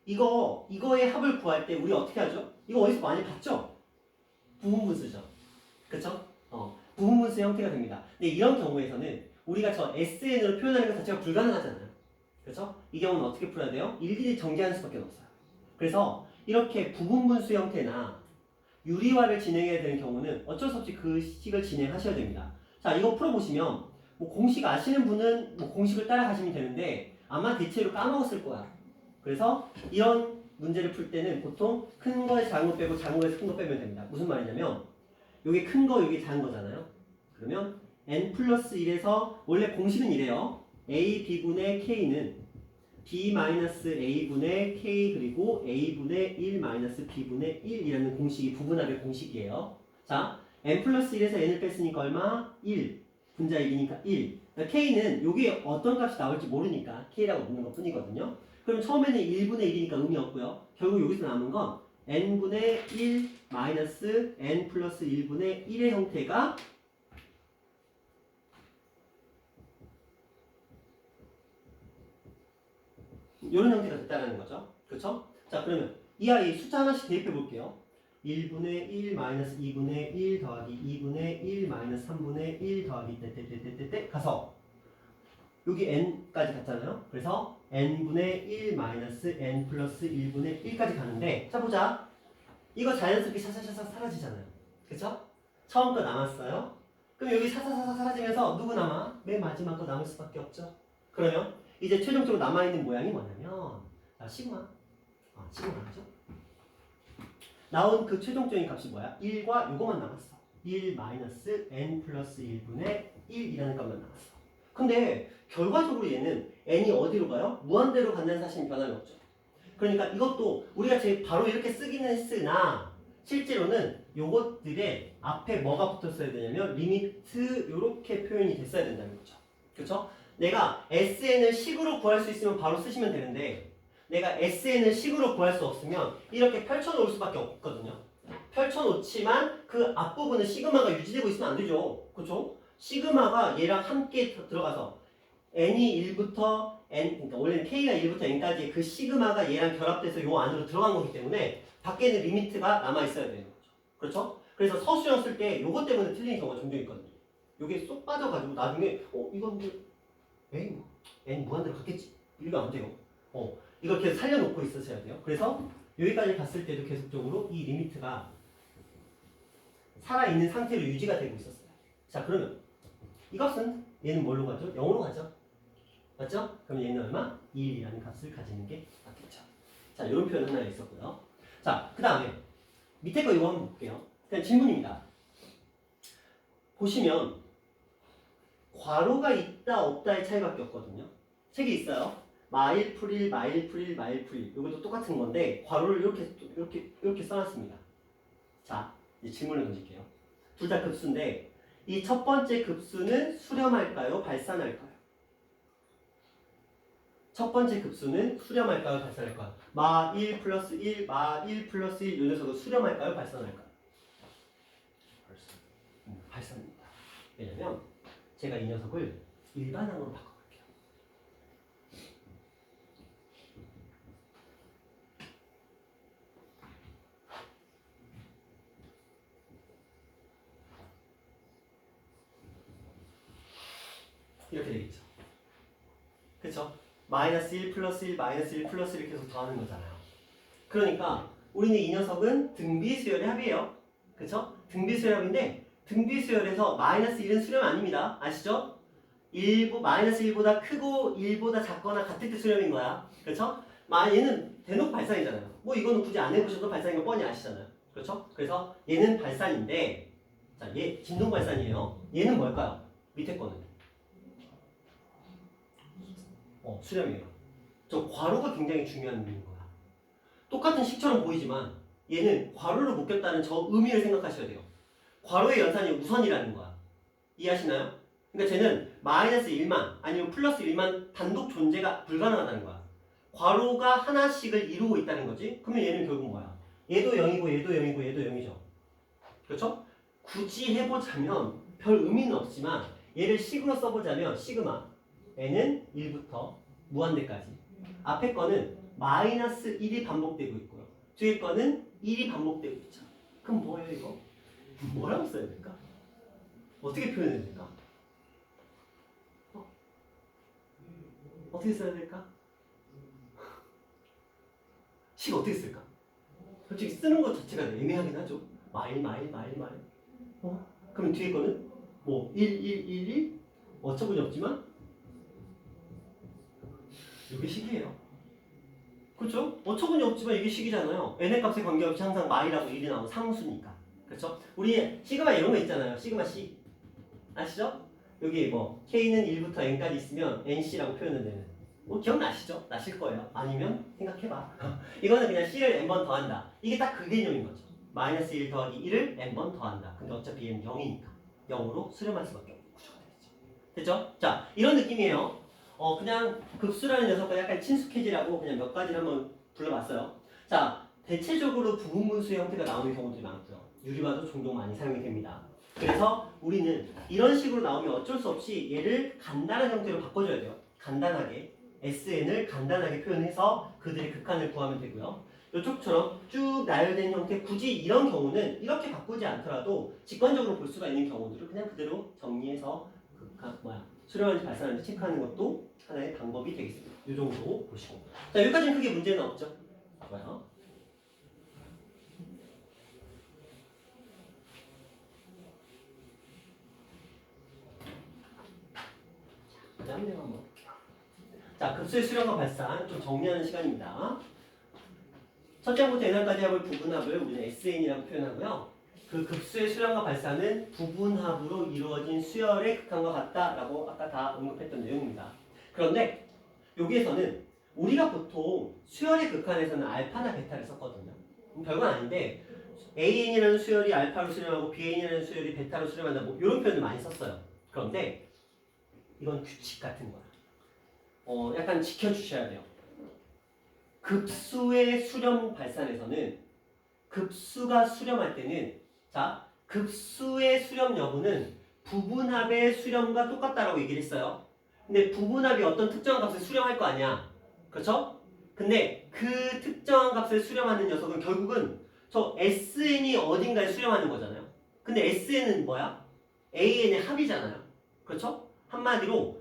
이거의 합을 구할 때 우리 어떻게 하죠? 이거 어디서 많이 봤죠? 부분분수죠. 그쵸? 부분분수 형태가 됩니다. 근데 이런 경우에서는 우리가 저 SN으로 표현하는 것 자체가 불가능하잖아요. 그쵸? 이 경우는 어떻게 풀어야 돼요? 일일이 정제하는 수밖에 없어요. 그래서 이렇게 부분분수 형태나 유리화를 진행해야 되는 경우는 어쩔 수 없이 그 식을 진행하셔야 됩니다. 자, 이거 풀어보시면 뭐 공식 아시는 분은 뭐 공식을 따라가시면 되는데 아마 대체로 까먹었을 거야. 그래서 이런 문제를 풀 때는 보통 큰 거에 작은 거 빼고 작은 거에서 큰 거 빼면 됩니다. 무슨 말이냐면 요게 큰 거, 요게 작은 거잖아요. 그러면 n 플러스 1에서 원래 공식은 이래요. a b분의 k는 b-a분의 k 그리고 a분의 1 b분의 1이라는 공식이 부분합의 공식이에요. 자, n 플러스 1에서 n을 뺐으니까 얼마? 1. 분자 1이니까 1. k는 요게 어떤 값이 나올지 모르니까 k라고 놓는 것 뿐이거든요. 그럼 처음에는 1분의 1이니까 의미 없고요. 결국 여기서 남은 건 n분의 1 마이너스 n 플러스 1분의 1의 형태가 이런 형태가 됐다는 거죠. 그렇죠? 자, 그러면 이 아이 숫자 하나씩 대입해 볼게요. 1분의 1 마이너스 2분의 1 더하기 2분의 1 마이너스 3분의 1 더하기 떼떼떼떼떼 가서 여기 n까지 갔잖아요. 그래서 n분의 1 마이너스 n 플러스 1분의 1까지 가는데 자 보자. 이거 자연스럽게 샤샤샤샤 사라지잖아요. 그쵸? 처음 거 남았어요. 그럼 여기 사사사사 사라지면서 누구 남아? 맨 마지막 거 남을 수밖에 없죠. 그러면 이제 최종적으로 남아있는 모양이 뭐냐면 자, 시그마. 시그마죠. 나온 그 최종적인 값이 뭐야? 1과 요거만 남았어. 1 마이너스 n 플러스 1분의 1이라는 값만 남았어. 근데 결과적으로 얘는 n이 어디로 가요? 무한대로 간다는 사실은 변함이 없죠. 그러니까 이것도 우리가 바로 이렇게 쓰기는 했으나 실제로는 요것들의 앞에 뭐가 붙었어야 되냐면 리미트 요렇게 표현이 됐어야 된다는 거죠. 그렇죠? 내가 SN을 식으로 구할 수 있으면 바로 쓰시면 되는데 내가 SN을 식으로 구할 수 없으면 이렇게 펼쳐놓을 수밖에 없거든요. 펼쳐놓지만 그 앞부분은 시그마가 유지되고 있으면 안 되죠. 그렇죠? 시그마가 얘랑 함께 들어가서 n이 1부터 n, 그러니까 원래는 k가 1부터 n까지 그 시그마가 얘랑 결합돼서 요 안으로 들어간 거기 때문에 밖에는 리미트가 남아있어야 되는 거죠. 그렇죠? 그래서 서술형 쓸 때 요것 때문에 틀리는 경우가 종종 있거든요. 요게 쏙 빠져가지고 나중에 이건 n 무한대로 갔겠지? 이러면 안 돼요. 이걸 계속 살려놓고 있으셔야 돼요. 그래서 여기까지 갔을 때도 계속적으로 이 리미트가 살아있는 상태로 유지가 되고 있었어요. 자, 그러면 이 값은 얘는 뭘로 가죠? 0으로 가죠. 맞죠? 그럼 얘는 얼마? 2이라는 값을 가지는 게 맞겠죠. 자, 이런 표현 하나 있었고요. 자, 그 다음에 밑에 거 이거 한번 볼게요. 그냥 질문입니다. 보시면 괄호가 있다 없다의 차이밖에 없거든요. 책에 있어요. 마일풀일, 마일풀일, 마일풀일. 이것도 똑같은 건데 괄호를 이렇게 써놨습니다. 자, 이제 질문을 던질게요. 둘 다 급수인데 이 첫 번째 급수는 수렴할까요? 발산할까요? 첫 번째 급수는 수렴할까요? 발산할까요? 마 1 플러스 1, 마 1 플러스 1 이 녀석은 수렴할까요? 발산할까요? 발산입니다. 왜냐면 제가 이 녀석을 일반항으로 바꿔볼게요. 이렇게 되겠죠. 그쵸? 마이너스 1 플러스 1 마이너스 1 플러스 1 계속 더하는 거잖아요. 그러니까 우리는 이 녀석은 등비수열의 합이에요. 그쵸? 등비수열합인데 등비수열에서 마이너스 1은 수렴 아닙니다. 아시죠? 마이너스 1보다 크고 1보다 작거나 같을 때 수렴인 거야. 그쵸? 얘는 대놓고 발산이잖아요. 뭐 이거는 굳이 안 해보셔도 발산인 거 뻔히 아시잖아요. 그렇죠? 그래서 얘는 발산인데 자, 얘 진동 발산이에요. 얘는 뭘까요? 밑에 거는 수렴이에요. 저 괄호가 굉장히 중요한 의미인 거야. 똑같은 식처럼 보이지만 얘는 괄호를 묶였다는 저 의미를 생각하셔야 돼요. 괄호의 연산이 우선이라는 거야. 이해하시나요? 그러니까 쟤는 마이너스 1만 아니면 플러스 1만 단독 존재가 불가능하다는 거야. 괄호가 하나씩을 이루고 있다는 거지. 그러면 얘는 결국 뭐야? 얘도 0이고 얘도 0이고 얘도 0이죠. 그렇죠? 굳이 해보자면 별 의미는 없지만 얘를 식으로 써보자면 시그마 n은 1부터 무한대까지 앞에 거는 마이너스 1이 반복되고 있고요. 뒤에 거는 1이 반복되고 있죠. 그럼 뭐예요 이거? 뭐라고 써야 될까? 어떻게 표현해야 될까? 어떻게 써야 될까? 식 어떻게 쓸까? 솔직히 쓰는 것 자체가 애매하긴 하죠. 마일. 그럼 뒤에 거는 뭐 1 어처구니 없지만 이게 식이에요. 그렇죠? 어처구니 없지만 이게 식이잖아요. n의 값에 관계없이 항상 마이라고 1이 나오는 상수니까. 그렇죠? 우리 시그마 이런 거 있잖아요. 시그마 C. 아시죠? 여기 뭐 K는 1부터 N까지 있으면 NC라고 표현을 되는. 뭐 기억나시죠? 나실 거예요. 아니면 생각해봐. 이거는 그냥 C를 N번 더한다. 이게 딱 그 개념인 거죠. 마이너스 1 더하기 1을 N번 더한다. 근데 어차피 얘는 0이니까 0으로 수렴할 수밖에 없는 구조가 되겠죠. 됐죠? 자, 이런 느낌이에요. 그냥 급수라는 녀석과 약간 친숙해지라고 그냥 몇 가지를 한번 불러봤어요. 자, 대체적으로 부분분수의 형태가 나오는 경우들이 많고요. 유리화도 종종 많이 사용이 됩니다. 그래서 우리는 이런 식으로 나오면 어쩔 수 없이 얘를 간단한 형태로 바꿔줘야 돼요. 간단하게 SN을 간단하게 표현해서 그들의 극한을 구하면 되고요. 이쪽처럼 쭉 나열된 형태 굳이 이런 경우는 이렇게 바꾸지 않더라도 직관적으로 볼 수가 있는 경우들을 그냥 그대로 정리해서 수렴하는지 발산하는지 체크하는 것도 하나의 방법이 되겠습니다. 이 정도 보시고 자 여기까지는 크게 문제는 없죠. 좋아요. 그 다음 내가 한번 볼게요. 자, 급수의 수렴과 발산 좀 정리하는 시간입니다. 첫째 항부터 n항까지 합을 부분합을 우리는 SN이라고 표현하고요. 그 급수의 수렴과 발산은 부분합으로 이루어진 수열의 극한과 같다라고 아까 다 언급했던 내용입니다. 그런데 여기에서는 우리가 보통 수열의 극한에서는 알파나 베타를 썼거든요. 별건 아닌데 AN이라는 수열이 알파로 수렴하고 BN이라는 수열이 베타로 수렴한다. 뭐 이런 표현을 많이 썼어요. 그런데 이건 규칙 같은 거야. 약간 지켜주셔야 돼요. 급수의 수렴 발산에서는 급수가 수렴할 때는 자 급수의 수렴 여부는 부분합의 수렴과 똑같다라고 얘기를 했어요. 근데 부분합이 어떤 특정한 값을 수렴할 거 아니야. 그렇죠? 근데 그 특정한 값을 수렴하는 녀석은 결국은 저 SN이 어딘가에 수렴하는 거잖아요. 근데 SN은 뭐야? AN의 합이잖아요. 그렇죠? 한마디로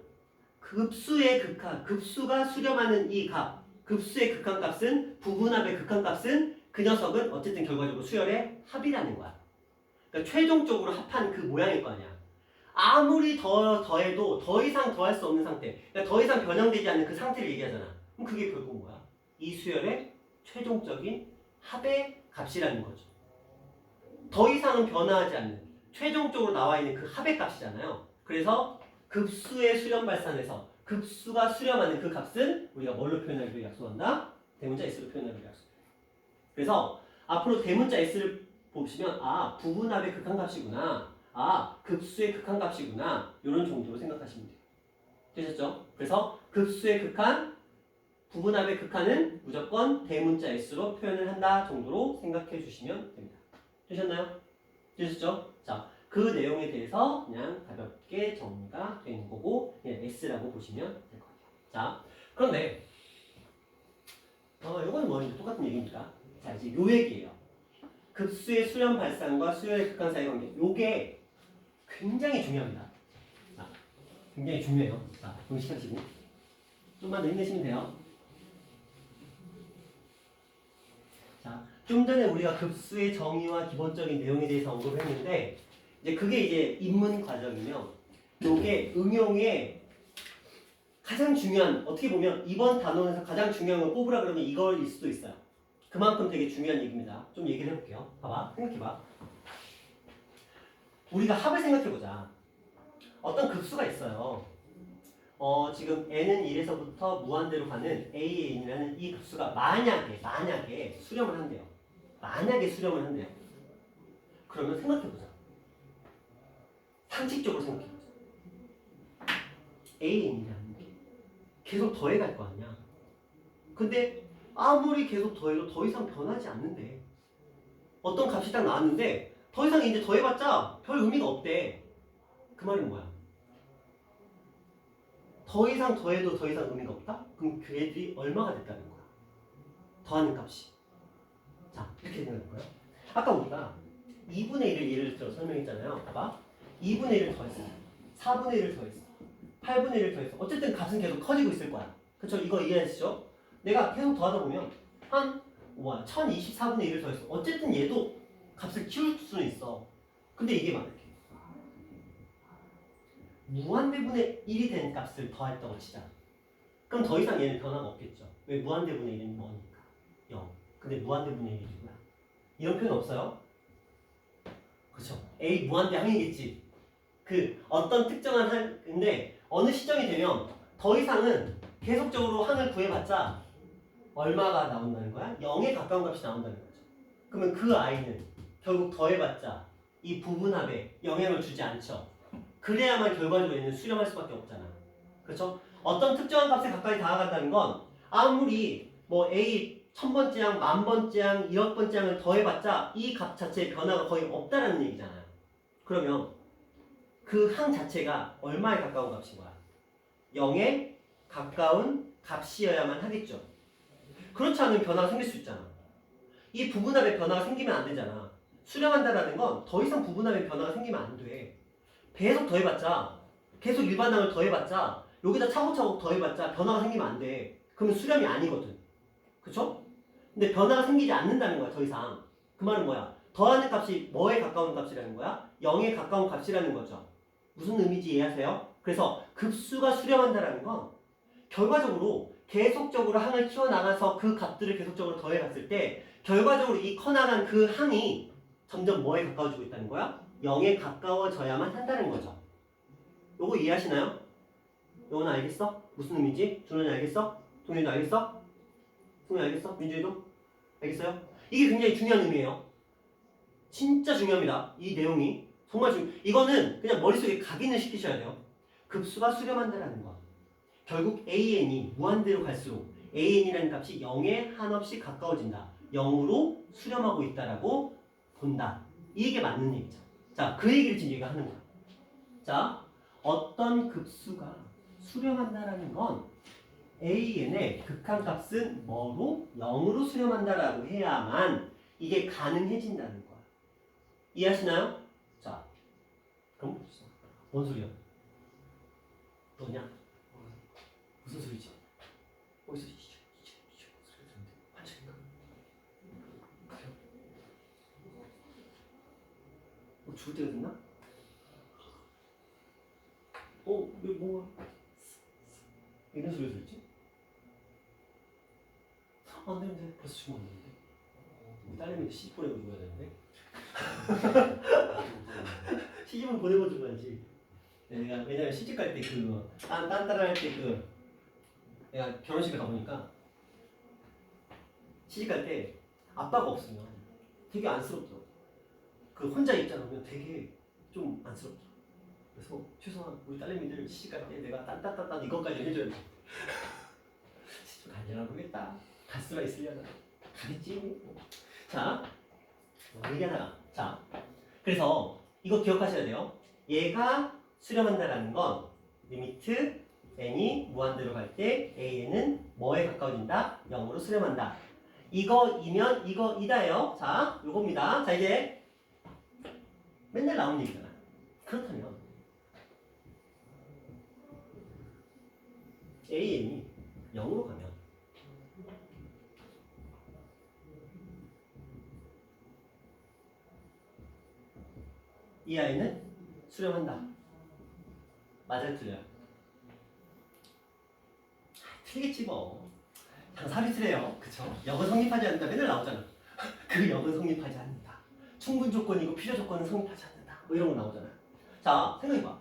급수의 극한, 급수가 수렴하는 이 값, 급수의 극한값은 부분합의 극한값은 그 녀석은 어쨌든 결과적으로 수열의 합이라는 거야. 그러니까 최종적으로 합한 그 모양일 거 아니야. 아무리 더해도 더 이상 더할 수 없는 상태, 그러니까 더 이상 변형되지 않는 그 상태를 얘기하잖아. 그럼 그게 결국 뭐야? 이 수열의 최종적인 합의 값이라는 거죠. 더 이상은 변화하지 않는 최종적으로 나와 있는 그 합의 값이잖아요. 그래서 급수의 수렴 발산에서 급수가 수렴하는 그 값은 우리가 뭘로 표현하기로 약속한다? 대문자 S로 표현하기로 약속해. 그래서 앞으로 대문자 S를 보시면 아 부분합의 극한값이구나. 아 급수의 극한값이구나. 이런 정도로 생각하시면 돼요. 되셨죠? 그래서 급수의 극한, 부분합의 극한은 무조건 대문자 S로 표현을 한다 정도로 생각해 주시면 됩니다. 되셨나요? 되셨죠? 자, 그 내용에 대해서 그냥 가볍게 정리가 되는 거고 그냥 S라고 보시면 될 것 같아요. 자, 그런데 이건 뭐 똑같은 얘기니까 자 이제 요 얘기예요. 급수의 수렴 발산과 수열의 극한 사이 관계 요게 굉장히 중요합니다. 자, 굉장히 중요해요. 자, 동시하시고 좀만 더 힘내시면 돼요. 자, 좀 전에 우리가 급수의 정의와 기본적인 내용에 대해서 언급을 했는데 이제 그게 이제 입문 과정이며 요게 응용의 가장 중요한 어떻게 보면 이번 단원에서 가장 중요한 걸 꼽으라 그러면 이걸일 수도 있어요. 그만큼 되게 중요한 얘기입니다. 좀 얘기를 해볼게요. 봐봐, 생각해봐. 우리가 합을 생각해보자. 어떤 급수가 있어요. 지금 n은 1에서부터 무한대로 가는 AN이라는 이 급수가 만약에 수렴을 한대요. 만약에 수렴을 한대요. 그러면 생각해보자. 상식적으로 생각해보자. AN이라는 게 계속 더해갈 거 아니야. 근데 아무리 계속 더해도 더 이상 변하지 않는데 어떤 값이 딱 나왔는데 더 이상 이제 더해봤자 별 의미가 없대. 그 말은 뭐야? 더 이상 더해도 더 이상 의미가 없다? 그럼 그 애들이 얼마가 됐다는 거야? 더하는 값이. 자, 이렇게 되는 거예요. 아까 우리가 2분의 1을 예를 들어 설명했잖아요. 봐봐. 2분의 1을 더했어. 4분의 1을 더했어. 8분의 1을 더했어. 어쨌든 값은 계속 커지고 있을 거야. 그쵸? 이거 이해하시죠? 내가 계속 더하다 보면 한 1024분의 1을 더했어. 어쨌든 얘도 값을 키울 수는 있어. 근데 이게 만약에 무한대분의 1이 된 값을 더했다고 치자. 그럼 더 이상 얘는 변화가 없겠죠. 왜? 무한대분의 1은 뭐니까? 0. 근데 무한대분의 1이 뭐야? 이런 표현 없어요? 그렇죠. A 무한대 항이겠지. 그 어떤 특정한 항인데 어느 시점이 되면 더 이상은 계속적으로 항을 구해봤자 얼마가 나온다는 거야? 0에 가까운 값이 나온다는 거죠. 그러면 그 i는 결국 더해봤자 이 부분합에 영향을 주지 않죠. 그래야만 결과적으로 얘는 수렴할 수밖에 없잖아. 그렇죠? 어떤 특정한 값에 가까이 다가간다는 건 아무리 뭐 A 1000번째 항, 10,000번째 항, 1억번째 항을 더해봤자 이 값 자체의 변화가 거의 없다라는 얘기잖아요. 그러면 그 항 자체가 얼마에 가까운 값인 거야? 0에 가까운 값이어야만 하겠죠. 그렇지 않으면 변화가 생길 수 있잖아. 이 부분합에 변화가 생기면 안 되잖아. 수렴한다라는 건 더 이상 부분합에 변화가 생기면 안 돼. 계속 더해봤자 계속 일반항을 더해봤자 여기다 차곡차곡 더해봤자 변화가 생기면 안 돼. 그러면 수렴이 아니거든. 그쵸? 근데 변화가 생기지 않는다는 거야 더 이상. 그 말은 뭐야? 더하는 값이 뭐에 가까운 값이라는 거야? 0에 가까운 값이라는 거죠. 무슨 의미인지 이해하세요? 그래서 급수가 수렴한다라는 건 결과적으로 계속적으로 항을 키워나가서 그 값들을 계속적으로 더해갔을 때 결과적으로 이 커나간 그 항이 점점 뭐에 가까워지고 있다는 거야? 0에 가까워져야만 한다는 거죠. 요거 이해하시나요? 요거는 알겠어? 무슨 의미인지? 준원이 알겠어? 동현이도 알겠어? 동현이 알겠어? 민주이도? 알겠어요? 이게 굉장히 중요한 의미예요. 진짜 중요합니다. 이 내용이 정말 이거는 그냥 머릿속에 각인을 시키셔야 돼요. 급수가 수렴한다라는 거. 결국 AN이 무한대로 갈수록 AN이라는 값이 0에 한없이 가까워진다. 0으로 수렴하고 있다라고 본다. 이게 맞는 얘기죠. 자, 그 얘기를 지금 얘가 하는 거야. 자, 어떤 급수가 수렴한다라는 건 AN의 극한값은 뭐로? 0으로 수렴한다라고 해야만 이게 가능해진다는 거야. 이해하시나요? 자, 그럼 봅시다. 뭔 소리야? 너냐? 무슨 소리지? 어디서 소리가 들리는데? 환청인가? 그래요? 죽을 때가 됐나? 왜 뭔가 이런 소리가 들지? 안 되는데 벌써 죽으면 안 되는데 우리 딸내미한테 시집 보내고 죽어야 되는데 시집은 보내고 죽어야지. 내가 왜냐면 시집 갈 때 딴따라 할 때 내가 결혼식에 가보니까 시집 갈 때 아빠가 없으면 되게 안쓰럽더라고. 혼자 입장 하면 되게 좀 안쓰럽더라고. 그래서 최소한 우리 딸내미들 시집 갈 때 내가 딴따따따 이것까지 해줘야 돼. 좀 간절하고 그러겠다. 갈 수가 있으려나? 가겠지. 자, 얘기하다가 자, 그래서 이거 기억하셔야 돼요. 얘가 수렴한다라는 건 리미트 n이 무한대로 갈 때 an은 뭐에 가까워진다? 0으로 수렴한다. 이거이면 이거이다예요. 자, 요겁니다. 자, 이제 맨날 나오는 얘기잖아. 그렇다면 an이 0으로 가면 이 아이는 수렴한다. 맞아요, 틀려요? 틀리겠지 뭐. 장사비 틀려요. 그쵸? 역은 성립하지 않는다. 맨날 나오잖아. 그 역은 성립하지 않는다. 충분 조건이고 필요 조건은 성립하지 않는다. 뭐 이런 거 나오잖아. 자, 생각해봐.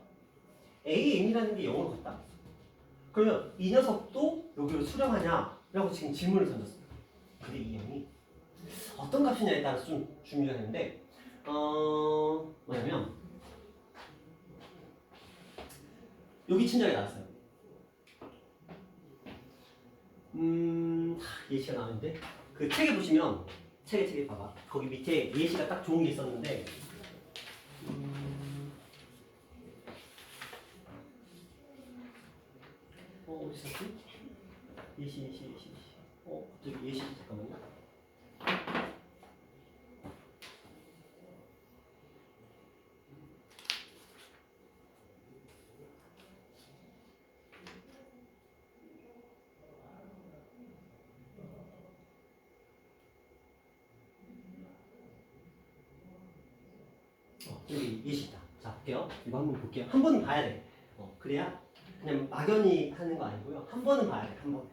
AN이라는 게 0으로 갔다. 그러면 이 녀석도 여기로 수렴하냐? 라고 지금 질문을 던졌습니다. 근데 이 형이 어떤 값이냐에 따라서 좀 중요가 되는데 뭐냐면 여기 친절이 나왔어요. 예시가 나오는데 그 책에 보시면 책에 봐봐. 거기 밑에 예시가 딱 좋은 게 있었는데 어디 있었지? 예시. 갑자기 예시 잠깐만요. 여기 예시 있다. 자, 볼게요. 이거 한번 볼게요. 한 번은 봐야 돼. 그래야 그냥 막연히 하는 거 아니고요. 한 번은 봐야 돼. 한 번.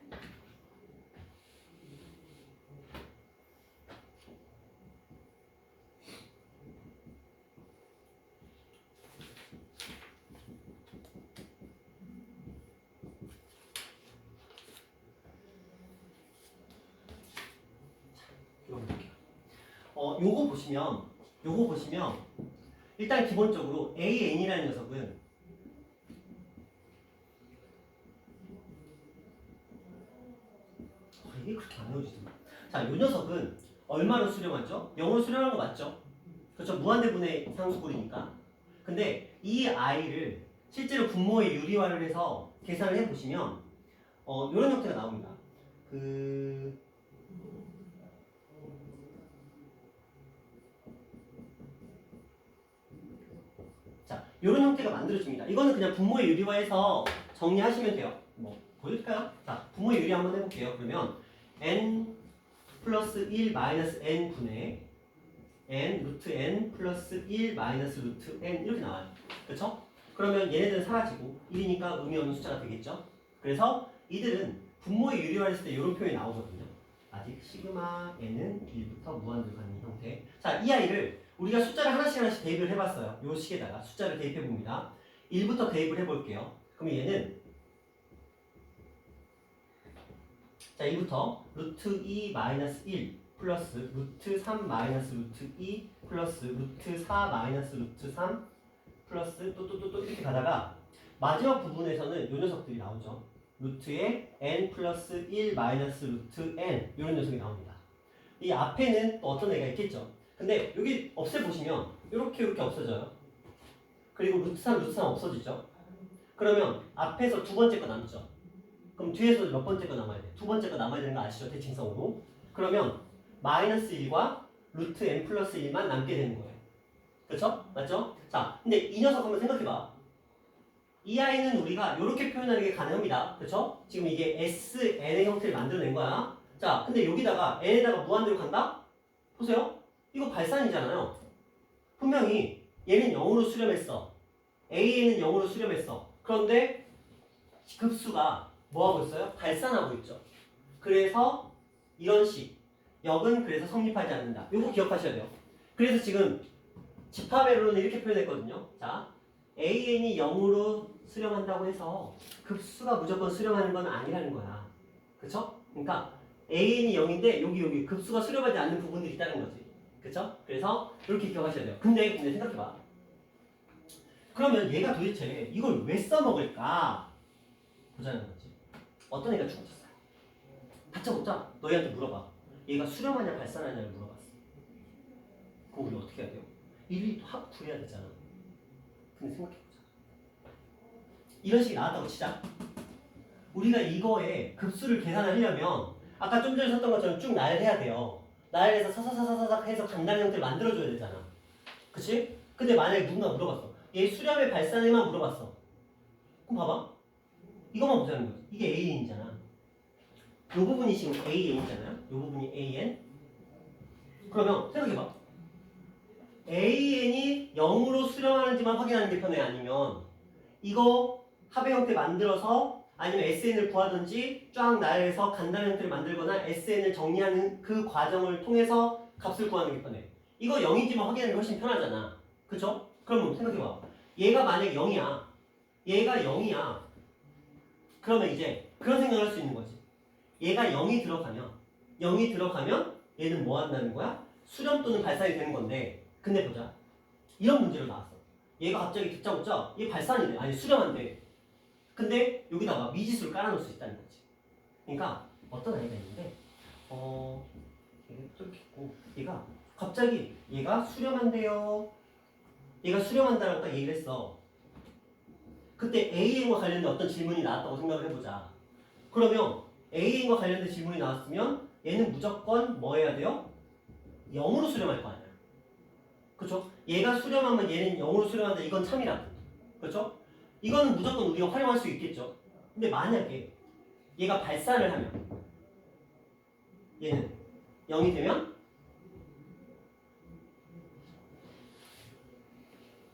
이거 볼게요. 요거 보시면 일단 기본적으로 AN이라는 녀석은 이게 그렇게 안 외워지더라. 자, 요 녀석은 얼마로 수렴하죠? 0으로 수렴하는 거 맞죠? 그렇죠? 무한대분의 상수꼴이니까. 근데 이 아이를 실제로 분모의 유리화를 해서 계산을 해보시면 이런 형태가 나옵니다. 자, 이런 형태가 만들어집니다. 이거는 그냥 분모의 유리화해서 정리하시면 돼요. 뭐 보여줄까요? 자, 분모의 유리 한번 해볼게요. 그러면 n 플러스 1 마이너스 n 분의 n 루트 n 플러스 1 마이너스 루트 n 이렇게 나와요. 그렇죠? 그러면 얘네들은 사라지고 1이니까 의미 없는 숫자가 되겠죠? 그래서 이들은 분모의 유리화를 했을 때 이런 표현이 나오거든요. 아직 시그마 n은 1부터 무한대로 가는 형태. 자, 이 아이를 우리가 숫자를 하나씩 대입을 해봤어요. 요 식에다가 숫자를 대입해봅니다. 1부터 대입을 해볼게요. 그럼 얘는 자, 1부터 루트 2 마이너스 1 플러스 루트 3 마이너스 루트 2 플러스 루트 4 마이너스 루트 3 플러스 또 이렇게 가다가 마지막 부분에서는 요 녀석들이 나오죠. 루트에 n 플러스 1 마이너스 루트 n 이런 녀석이 나옵니다. 이 앞에는 또 어떤 애가 있겠죠. 근데 여기 없애보시면 이렇게 없어져요. 그리고 루트 3 없어지죠. 그러면 앞에서 두 번째 거 남죠. 그럼 뒤에서 몇 번째 거 남아야 돼? 두 번째 거 남아야 되는 거 아시죠? 대칭성으로. 그러면 마이너스 1과 루트 n 플러스 1만 남게 되는 거예요. 그렇죠? 맞죠? 자, 근데 이 녀석 한번 생각해봐. 이 아이는 우리가 이렇게 표현하는 게 가능합니다. 그렇죠? 지금 이게 SN의 형태를 만들어낸 거야. 자, 근데 여기다가 n에다가 무한대로 간다? 보세요. 이거 발산이잖아요. 분명히 얘는 0으로 수렴했어. A는 0으로 수렴했어. 그런데 급수가 뭐하고 있어요? 발산하고 있죠. 그래서 이런 식. 역은 그래서 성립하지 않는다. 이거 기억하셔야 돼요. 그래서 지금 집합회로는 이렇게 표현했거든요. 자, AN이 0으로 수렴한다고 해서 급수가 무조건 수렴하는 건 아니라는 거야. 그쵸? 그러니까 AN이 0인데 여기 급수가 수렴하지 않는 부분들이 있다는 거지. 그쵸? 그래서 이렇게 기억하셔야 돼요. 근데 생각해봐. 그러면 얘가 도대체 이걸 왜 써먹을까? 보자는 거지. 어떤 애가 죽었었어요? 다짜고짜 너희한테 물어봐. 얘가 수렴하냐 발산하냐를 물어봤어. 그럼 우리 어떻게 해야 돼요? 일일이 확 구해야 되잖아. 근데 생각해보자. 이런 식이 나왔다고 치자. 우리가 이거에 급수를 계산하려면 아까 좀 전에 썼던 것처럼 쭉 나열해야 돼요. 나열해서 사사사사삭 해서 간단 형태를 만들어줘야 되잖아. 그치? 근데 만약에 누군가 물어봤어. 얘 수렴의 발산에만 물어봤어. 그럼 봐봐. 이것만 보자는 거지. 이게 AN이잖아. 이 부분이 지금 AN이잖아요. 이 부분이 AN. 그러면 생각해봐. AN이 0으로 수렴하는지만 확인하는 게 편해? 아니면 이거 합의 형태 만들어서 아니면 SN을 구하든지 쫙 나열해서 간단한 형태를 만들거나 SN을 정리하는 그 과정을 통해서 값을 구하는 게 편해? 이거 0인지만 확인하는 게 훨씬 편하잖아. 그쵸? 그럼 생각해봐. 얘가 만약에 0이야. 얘가 0이야. 그러면 이제 그런 생각을 할 수 있는 거지. 얘가 0이 들어가면 얘는 뭐 한다는 거야? 수렴 또는 발산이 되는 건데, 근데 보자. 이런 문제로 나왔어. 얘가 갑자기 듣자고짜 얘 발산이네. 아니 수렴한데. 근데 여기다가 미지수를 깔아놓을 수 있다는 거지. 그러니까 어떤 아이가 있는데 얘가 이렇게 있고 얘가 갑자기 얘가 수렴한대요. 얘가 수렴한다라고 딱 얘기를 했어. 그때 AN과 관련된 어떤 질문이 나왔다고 생각을 해보자. 그러면 AN과 관련된 질문이 나왔으면 얘는 무조건 뭐 해야 돼요? 0으로 수렴할 거 아니야. 그렇죠? 얘가 수렴하면 얘는 0으로 수렴한다. 이건 참이라고. 그렇죠? 이거는 무조건 우리가 활용할 수 있겠죠. 근데 만약에 얘가 발산을 하면 얘는 0이 되면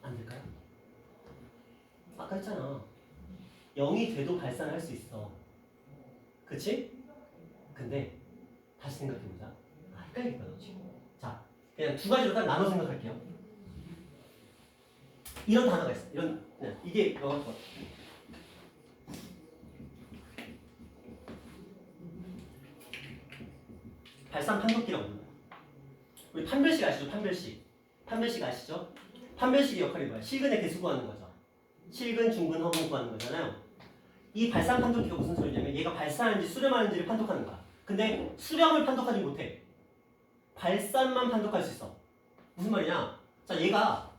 안 될까요? 아까 했잖아. 0이 돼도 발산을 할 수 있어. 그치? 근데 다시 생각해보자. 헷갈리거든 지금. 자, 그냥 두 가지로 딱 나눠 생각할게요. 이런 단어가 있어. 그냥 이게 이거 발산 판독기라고 불러요. 우리 판별식 아시죠? 판별식 아시죠? 판별식의 역할이 뭐야? 실근의 개수 구하는 거죠. 실근, 중근, 허근 구하는 거잖아요. 이 발산 판독기가 무슨 소리냐면 얘가 발산하는지 수렴하는지를 판독하는 거야. 근데 수렴을 판독하지 못해. 발산만 판독할 수 있어. 무슨 말이냐? 자, 얘가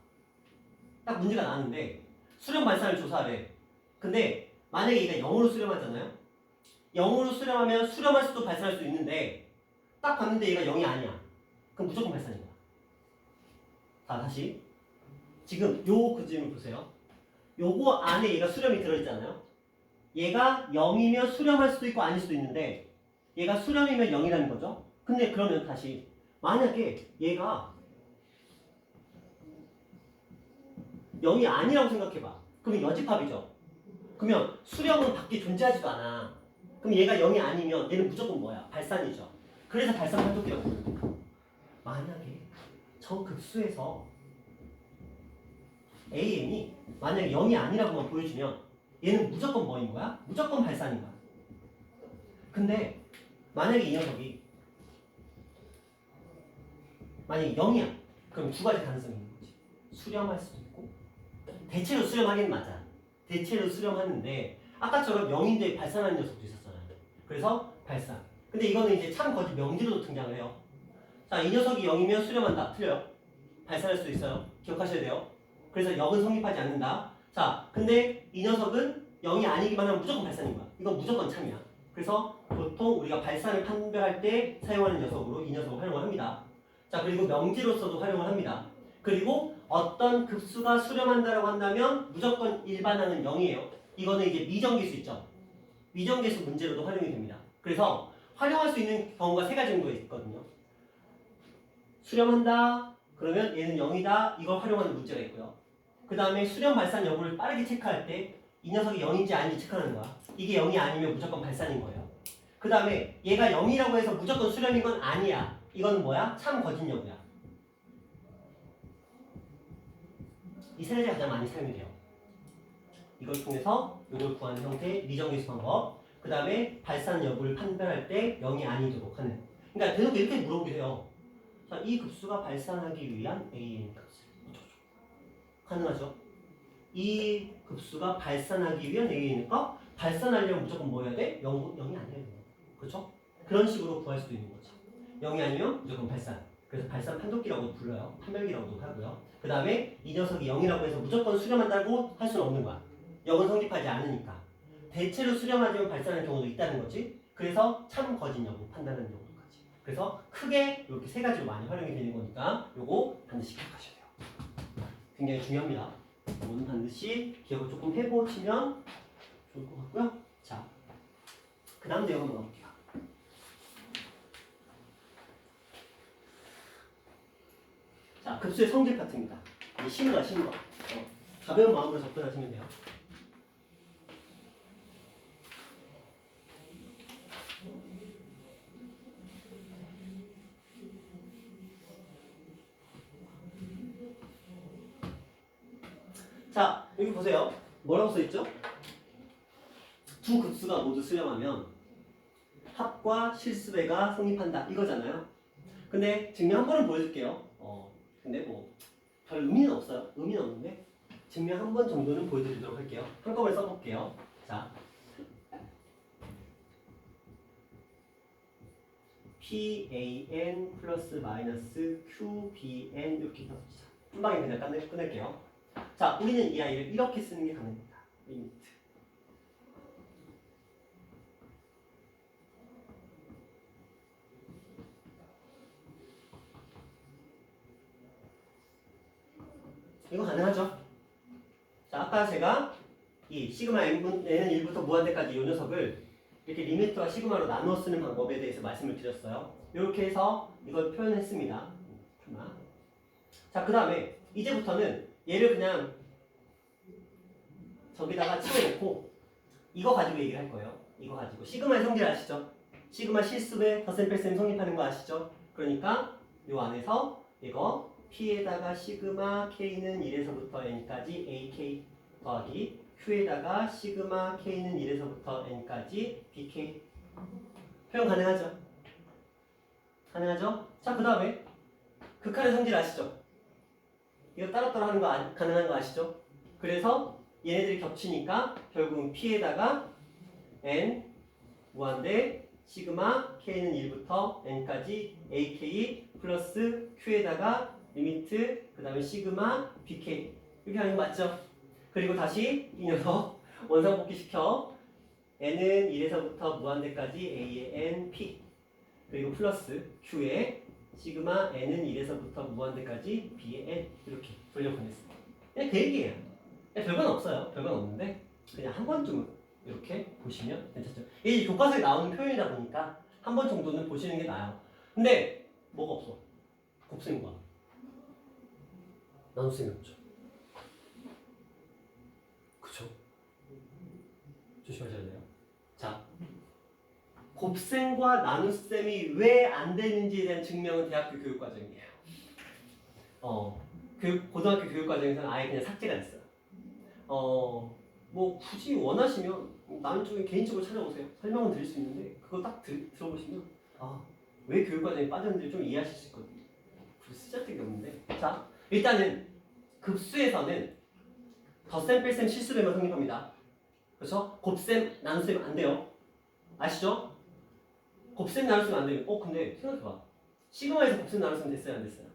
딱 문제가 나왔는데 수렴 발산을 조사하래. 근데 만약에 얘가 0으로 수렴하잖아요. 0으로 수렴하면 수렴할 수도 발산할 수도 있는데 딱 봤는데 얘가 0이 아니야. 그럼 무조건 발산인 거야. 자, 다시 지금 그 질문 보세요. 요거 안에 얘가 수렴이 들어있잖아요. 얘가 0이면 수렴할 수도 있고 아닐 수도 있는데 얘가 수렴이면 0이라는 거죠. 근데 그러면 다시 만약에 얘가 0이 아니라고 생각해봐. 그러면 여집합이죠. 그러면 수렴은 밖에 존재하지도 않아. 그럼 얘가 0이 아니면 얘는 무조건 뭐야? 발산이죠. 그래서 발산 판독기라고 부르는 거야. 만약에 저 급수에서 AN이 만약에 0이 아니라고만 보여주면 얘는 무조건 뭐인 거야? 무조건 발산인 거야. 근데 만약에 이 녀석이 만약에 0이야. 그럼 두 가지 가능성이 있는 거지. 수렴할 수도 있고 대체로 수렴하긴 맞아. 대체로 수렴하는데 아까처럼 0인데 발산하는 녀석도 있었잖아요. 그래서 발산. 근데 이거는 이제 참 거짓 명지로도 등장을 해요. 자, 이 녀석이 0이면 수렴한다. 틀려요. 발산할 수도 있어요. 기억하셔야 돼요. 그래서 0은 성립하지 않는다. 자, 근데 이 녀석은 0이 아니기만 하면 무조건 발산인 거야. 이건 무조건 참이야. 그래서 보통 우리가 발산을 판별할 때 사용하는 녀석으로 이 녀석을 활용을 합니다. 자, 그리고 명지로서도 활용을 합니다. 그리고 어떤 급수가 수렴한다라고 한다면 무조건 일반항은 0이에요. 이거는 이제 미정계수 있죠. 미정계수 문제로도 활용이 됩니다. 그래서 활용할 수 있는 경우가 세 가지 정도 있거든요. 수렴한다. 그러면 얘는 0이다. 이걸 활용하는 문제가 있고요. 그 다음에 수렴 발산 여부를 빠르게 체크할 때 이 녀석이 0인지 아닌지 체크하는 거야. 이게 0이 아니면 무조건 발산인 거예요. 그 다음에 얘가 0이라고 해서 무조건 수렴인 건 아니야. 이건 뭐야? 참 거짓 여부야. 이 세 가지가 가장 많이 사용이 돼요. 이걸 통해서 이걸 구하는 형태의 미정계수 방법. 그 다음에 발산 여부를 판별할 때 0이 아니도록 하는. 그러니까 대놓고 이렇게 물어보게 돼요. 자, 이 급수가 발산하기 위한 AN 값을 가능하죠? 이 급수가 발산하기 위한 AN 값? 발산하려면 무조건 뭐 해야 돼? 0이 아니어야 돼요. 그렇죠? 그런 식으로 구할 수도 있는 거죠. 0이 아니면 무조건 발산. 그래서 발산 판독기라고 불러요. 판별기라고도 하고요. 그 다음에 이 녀석이 0이라고 해서 무조건 수렴한다고 할 수는 없는 거야. 0은 성립하지 않으니까. 대체로 수렴하지만 발산하는 경우도 있다는 거지. 그래서 참 거짓 여부 판단하는 정도까지. 그래서 크게 이렇게 세 가지로 많이 활용이 되는 거니까 요거 반드시 기억하셔야 돼요. 굉장히 중요합니다. 이거는 반드시 기억을 조금 해보시면 좋을 것 같고요. 자, 그 다음 내용 한번 볼게요. 자, 급수의 성질 파트입니다. 이 신과 신과. 가벼운 마음으로 접근하시면 돼요. 자, 여기 보세요. 뭐라고 써있죠? 두 급수가 모두 수렴하면 합과 실수배가 성립한다. 이거잖아요. 근데 증명 한 번은 보여줄게요. 근데 뭐 별 의미는 없어요. 의미는 없는데 증명 한 번 정도는 보여드리도록 할게요. 한꺼번에 써볼게요. 자, PAN 플러스 마이너스 QBN 이렇게 써봅시다. 한 방에 그냥 끝낼게요. 자, 우리는 이 아이를 이렇게 쓰는 게 가능합니다. 리미트. 이거 가능하죠? 자, 아까 제가 이 시그마 n는 1부터 무한대까지 이 녀석을 이렇게 리미트와 시그마로 나누어 쓰는 방법에 대해서 말씀을 드렸어요. 이렇게 해서 이걸 표현했습니다. 자, 그 다음에 이제부터는 얘를 그냥 저기다가 치워놓고 이거 가지고 얘기를 할 거예요. 이거 가지고 시그마의 성질 아시죠? 시그마 실수배 덧셈 뺄셈 성립하는 거 아시죠? 그러니까 요 안에서 이거 P에다가 시그마 K는 1에서부터 N까지 AK 더하기 Q에다가 시그마 K는 1에서부터 N까지 BK 표현 가능하죠? 가능하죠? 자, 그 다음에 극한의 성질 아시죠? 이거 따로따로 하는 거 가능한 거 아시죠? 그래서 얘네들이 겹치니까 결국은 P에다가 N 무한대 시그마 K는 1부터 N까지 AK 플러스 Q에다가 리미트 그 다음에 시그마 BK 이렇게 하는 거 맞죠? 그리고 다시 이 녀석 원상복귀 시켜 N은 1에서부터 무한대까지 A의 N, P 그리고 플러스 Q에 시그마 N은 1에서부터 무한대까지 B의 N 이렇게 돌려보냈습니다. 그냥 그 얘기예요. 그냥 별건 없어요. 별건 없는데 그냥 한 번쯤은 이렇게 보시면 괜찮죠. 이게 교과서에 나오는 표현이다 보니까 한 번 정도는 보시는 게 나아요. 근데 뭐가 없어? 곱셈과 나눗셈이 없죠. 그쵸? 조심하셔야 돼요. 자, 곱셈과 나눗셈이 왜 안 되는지에 대한 증명은 대학교 교육과정이에요. 고등학교 교육과정에서는 아예 그냥 삭제가 됐어요. 뭐 굳이 원하시면 나는 좀 개인적으로 찾아오세요. 설명은 드릴 수 있는데 그거 딱 들어보시면 왜 교육과정에 빠졌는지 좀 이해하실 수 있거든요. 쓰잘데기 없는데. 자, 일단은 급수에서는 덧셈 뺄셈 실수되면 성립합니다. 그렇죠? 곱셈 나눗셈 안 돼요. 아시죠? 곱셈 나눗셈 안 돼요. 근데 생각해봐. 시그마에서 곱셈 나눗셈 됐어요, 안 됐어요?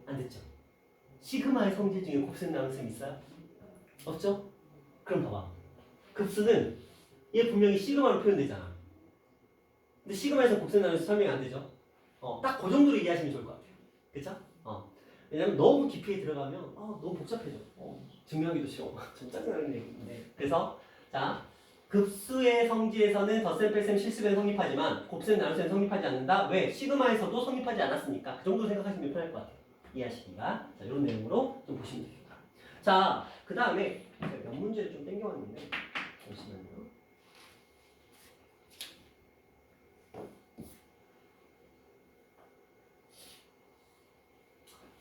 안 됐죠. 시그마의 성질 중에 곱셈 나눗셈 있어요? 없죠? 그럼 봐봐. 급수는 얘 분명히 시그마로 표현되잖아. 근데 시그마에서 곱셈 나눗셈 설명이 안 되죠? 딱 그 정도로 이해하시면 좋을 것 같아요. 그쵸? 왜냐면 너무 깊이 들어가면 너무 복잡해져. 증명하기도 싫어. 좀 짜증나는 얘기인데. 그래서 자, 급수의 성질에서는 덧셈 뺄셈 실수는 성립하지만 곱셈 나눗셈 성립하지 않는다. 왜? 시그마에서도 성립하지 않았으니까. 그 정도 생각하시면 편할 것 같아요. 이해하시기가. 자, 이런 내용으로 좀 보시면 되겠다. 자, 그 다음에 몇 문제를 좀 땡겨왔는데 잠시만요.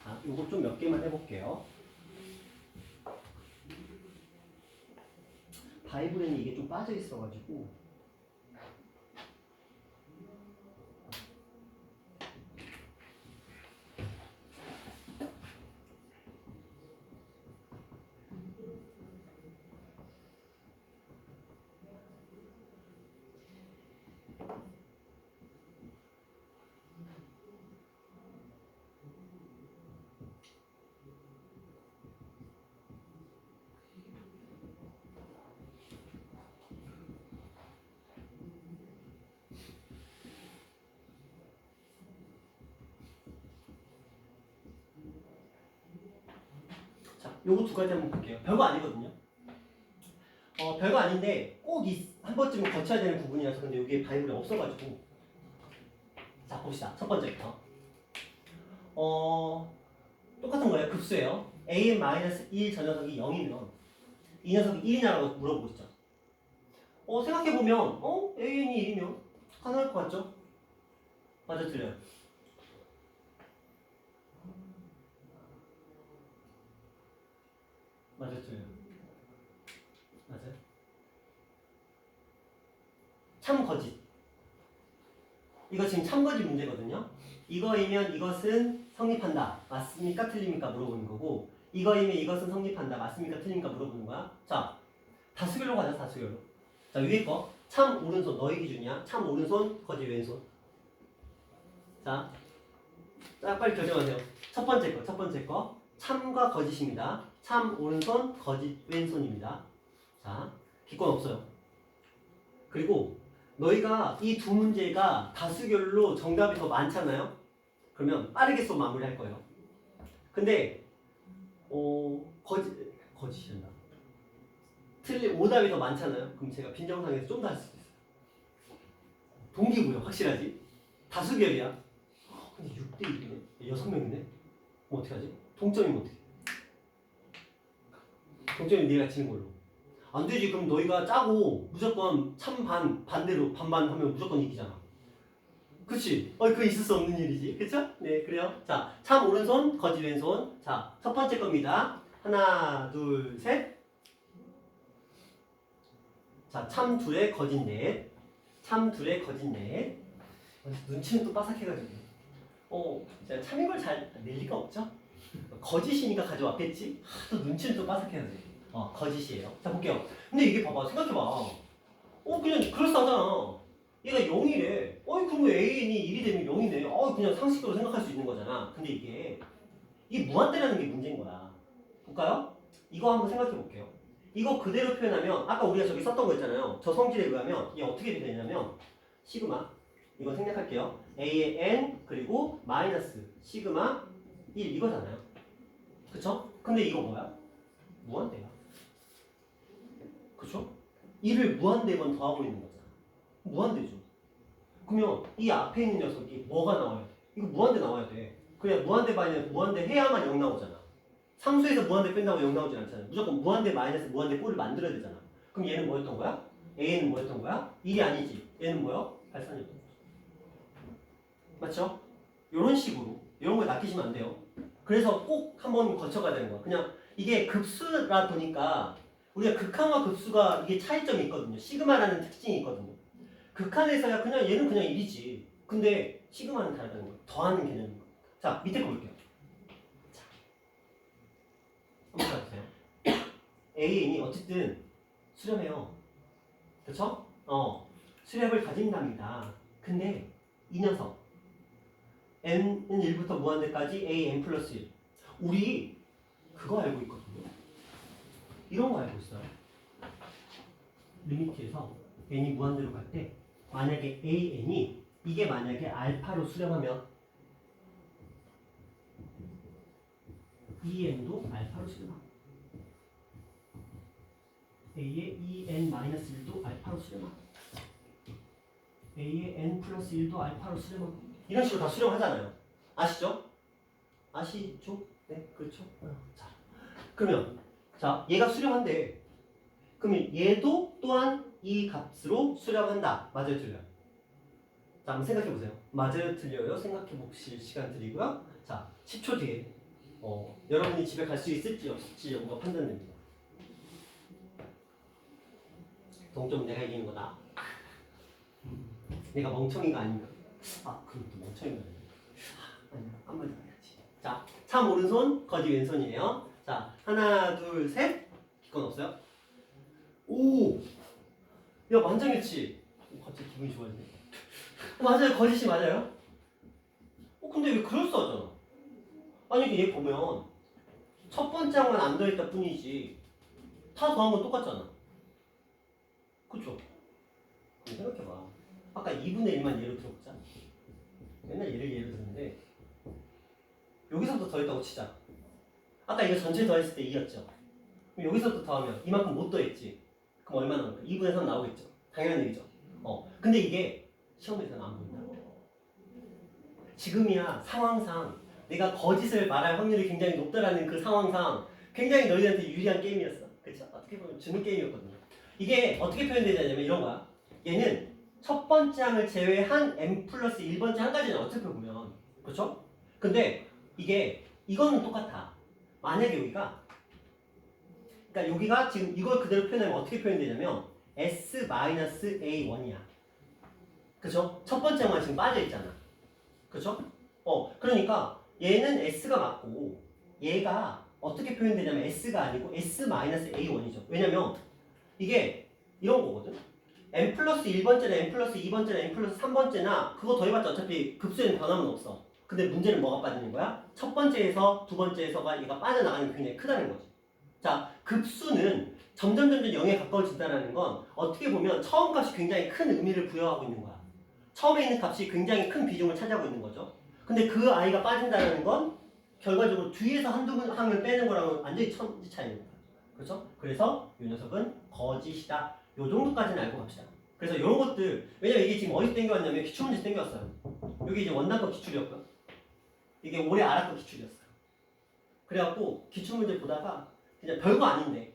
자, 요거 좀 몇 개만 해볼게요. 바이블에는 이게 좀 빠져 있어가지고. 요거 두 가지 한번 볼게요. 별거 아니거든요. 별거 아닌데 꼭 한 번쯤은 거쳐야 되는 부분이라서 근데 여기에 바이블이 없어가지고. 자, 봅시다. 첫 번째부터. 똑같은 거예요. 급수예요. an-1 저 녀석이 0이면 이 녀석이 1이냐라고 물어보고 있죠. 생각해보면 an이 1이면 가능할 것 같죠? 맞아, 틀려요? 맞아, 틀려요? 맞아요? 참거짓. 이거 지금 참거짓 문제거든요. 이거이면 이것은 성립한다. 맞습니까? 틀립니까? 물어보는 거고, 이거이면 이것은 성립한다. 맞습니까? 틀립니까? 물어보는 거야. 자, 다수결로 가자. 다수결로. 자, 위에 거 참 오른손 너희 기준이야. 참 오른손, 거짓 왼손. 자, 빨리 결정하세요. 첫 번째 거 참과 거짓입니다. 참 오른손, 거짓 왼손입니다. 자, 기권 없어요. 그리고 너희가 이 두 문제가 다수결로 정답이 더 많잖아요. 그러면 빠르게 써 마무리할 거예요. 근데 거짓이란다. 틀린 오답이 더 많잖아요. 그럼 제가 빈정상에서 좀 더 할 수도 있어요. 동기고요. 확실하지? 다수결이야. 근데 6대 1이네. 6명이네. 뭐 어떻게 하지? 동점이면 어떻게? 동점이면 네가 지는 걸로. 안 되지. 그럼 너희가 짜고 무조건 반대로 반반 하면 무조건 이기잖아. 그치? 그거 있을 수 없는 일이지. 그쵸? 네, 그래요. 자, 참 오른손, 거짓 왼손. 자, 첫 번째 겁니다. 하나, 둘, 셋. 자, 참 둘에 거짓 넷. 참 둘에 거짓 넷. 눈치는 또 빠삭해가지고. 제가 참인 걸 잘 낼 리가 없죠? 거짓이니까 가져왔겠지? 또 눈치는 또 빠삭해야지. 거짓이에요. 자, 볼게요. 근데 이게 봐봐. 생각해봐. 그냥 그럴싸하잖아. 얘가 0이래. 그럼 AN이 1이 되면 0이네. 그냥 상식적으로 생각할 수 있는 거잖아. 근데 이게 무한대라는 게 문제인 거야. 볼까요? 이거 한번 생각해 볼게요. 이거 그대로 표현하면 아까 우리가 저기 썼던 거 있잖아요. 저 성질에 의하면 이게 어떻게 되냐면 시그마 이거 생략할게요. A의 N 그리고 마이너스 시그마 1 이거잖아요. 그쵸? 근데 이거 뭐야? 무한대야. 그쵸? 1을 무한대만 더하고 있는 거잖아. 무한대죠. 그러면 이 앞에 있는 녀석이 뭐가 나와야 돼? 이거 무한대 나와야 돼. 그냥 무한대 마이너스 무한대 해야만 0 나오잖아. 상수에서 무한대 뺀다고 0 나오진 않잖아. 무조건 무한대 마이너스 무한대 꼴을 만들어야 되잖아. 그럼 얘는 뭐였던 거야? A는 뭐였던 거야? 1이 아니지. 얘는 뭐요? 발산이었던 거죠. 맞죠? 이런 식으로 이런 걸 낚이시면 안 돼요. 그래서 꼭 한번 거쳐가야 되는 거야. 그냥 이게 급수라 보니까 우리가 극한과 급수가 이게 차이점이 있거든요. 시그마라는 특징이 있거든요. 극한에서야 그냥 얘는 그냥 1이지. 근데 시그마는 다르다는 거. 더하는 개념인 거. 자, 밑에 거 볼게요. 자, 한번 봐주세요. AN이 어쨌든 수렴해요. 그쵸? 수렴을 가진답니다. 근데 이 녀석 n은 1부터 무한대까지 an 플러스 1. 우리 그거 알고 있거든요. 이런 거 알고 있어요. 리미트에서 n이 무한대로 갈 때 만약에 an이 이게 만약에 알파로 수렴하면 en도 알파로 수렴합니다. a의 en-1도 알파로 수렴합니다. a의 n 플러스 1도 알파로 수렴합니다. 이런 식으로 다 수렴하잖아요. 아시죠? 아시죠? 네, 그렇죠. 자, 그러면 자 얘가 수렴한데 그러면 얘도 또한 이 값으로 수렴한다. 맞아요, 틀려요? 자, 한번 생각해 보세요. 맞아요, 틀려요? 생각해 보실 시간 드리고요. 자, 10초 뒤에 여러분이 집에 갈 수 있을지 없을지 여부가 판단됩니다. 동점 내가 이기는 거다. 내가 멍청이가 아니면 그럼 또 멍청이가 아니야. 한 번 더 해야지. 자, 참 오른손, 거지 왼손이에요. 자, 하나, 둘, 셋. 기권 없어요? 오! 야, 만장일치. 갑자기 기분이 좋아지네. 맞아요, 거짓이 맞아요. 근데 왜 그럴싸하잖아. 아니, 얘 보면 첫 번째 항만 안 더했다 뿐이지 다 더한 건 똑같잖아. 그쵸? 그럼 생각해봐. 아까 2분의 1만 예로 들어보자. 맨날 예를 들었는데 여기서부터 더했다고 치자. 아까 이거 전체 더했을 때 2였죠. 그럼 여기서부터 더하면 이만큼 못 더했지. 그럼 얼마 나올까? 2분의 3 나오겠죠. 당연한 얘기죠. 근데 이게 시험에서는 안 보인다. 지금이야 상황상 내가 거짓을 말할 확률이 굉장히 높다라는 그 상황상 굉장히 너희한테 유리한 게임이었어. 그렇죠? 어떻게 보면 주는 게임이었거든요. 이게 어떻게 표현되냐면 이런 거야. 얘는 첫 번째 항을 제외한 n 플러스 1번째 항까지는 어떻게 보면 그렇죠? 근데 이거는 똑같아. 만약에 그러니까 여기가 지금 이걸 그대로 표현하면 어떻게 표현되냐면 S-A1이야. 그렇죠? 첫 번째 항만 지금 빠져 있잖아. 그렇죠? 그러니까 얘는 S가 맞고 얘가 어떻게 표현되냐면 S가 아니고 S-A1이죠. 왜냐면 이게 이런 거거든. n 플러스 1번째나 n 플러스 2번째나 n 플러스 3번째나 그거 더해봤자 어차피 급수에는 변함은 없어. 근데 문제는 뭐가 빠지는 거야? 첫 번째에서 두 번째에서가 얘가 빠져나가는 게 굉장히 크다는 거지. 자, 급수는 점점 0에 가까워진다는 건 어떻게 보면 처음 값이 굉장히 큰 의미를 부여하고 있는 거야. 처음에 있는 값이 굉장히 큰 비중을 차지하고 있는 거죠. 근데 그 아이가 빠진다는 건 결과적으로 뒤에서 한두 항을 빼는 거랑은 완전히 천지 차이입니다. 그렇죠? 그래서 이 녀석은 거짓이다. 요 정도까지는 알고 갑시다. 그래서 이런 것들, 왜냐면 이게 지금 어디서 땡겨왔냐면 기출문제 땡겨왔어요. 여기 이제 원단거 기출이었고 이게 올해 알았던 기출이었어요. 그래갖고 기출문제 보다가 그냥 별거 아닌데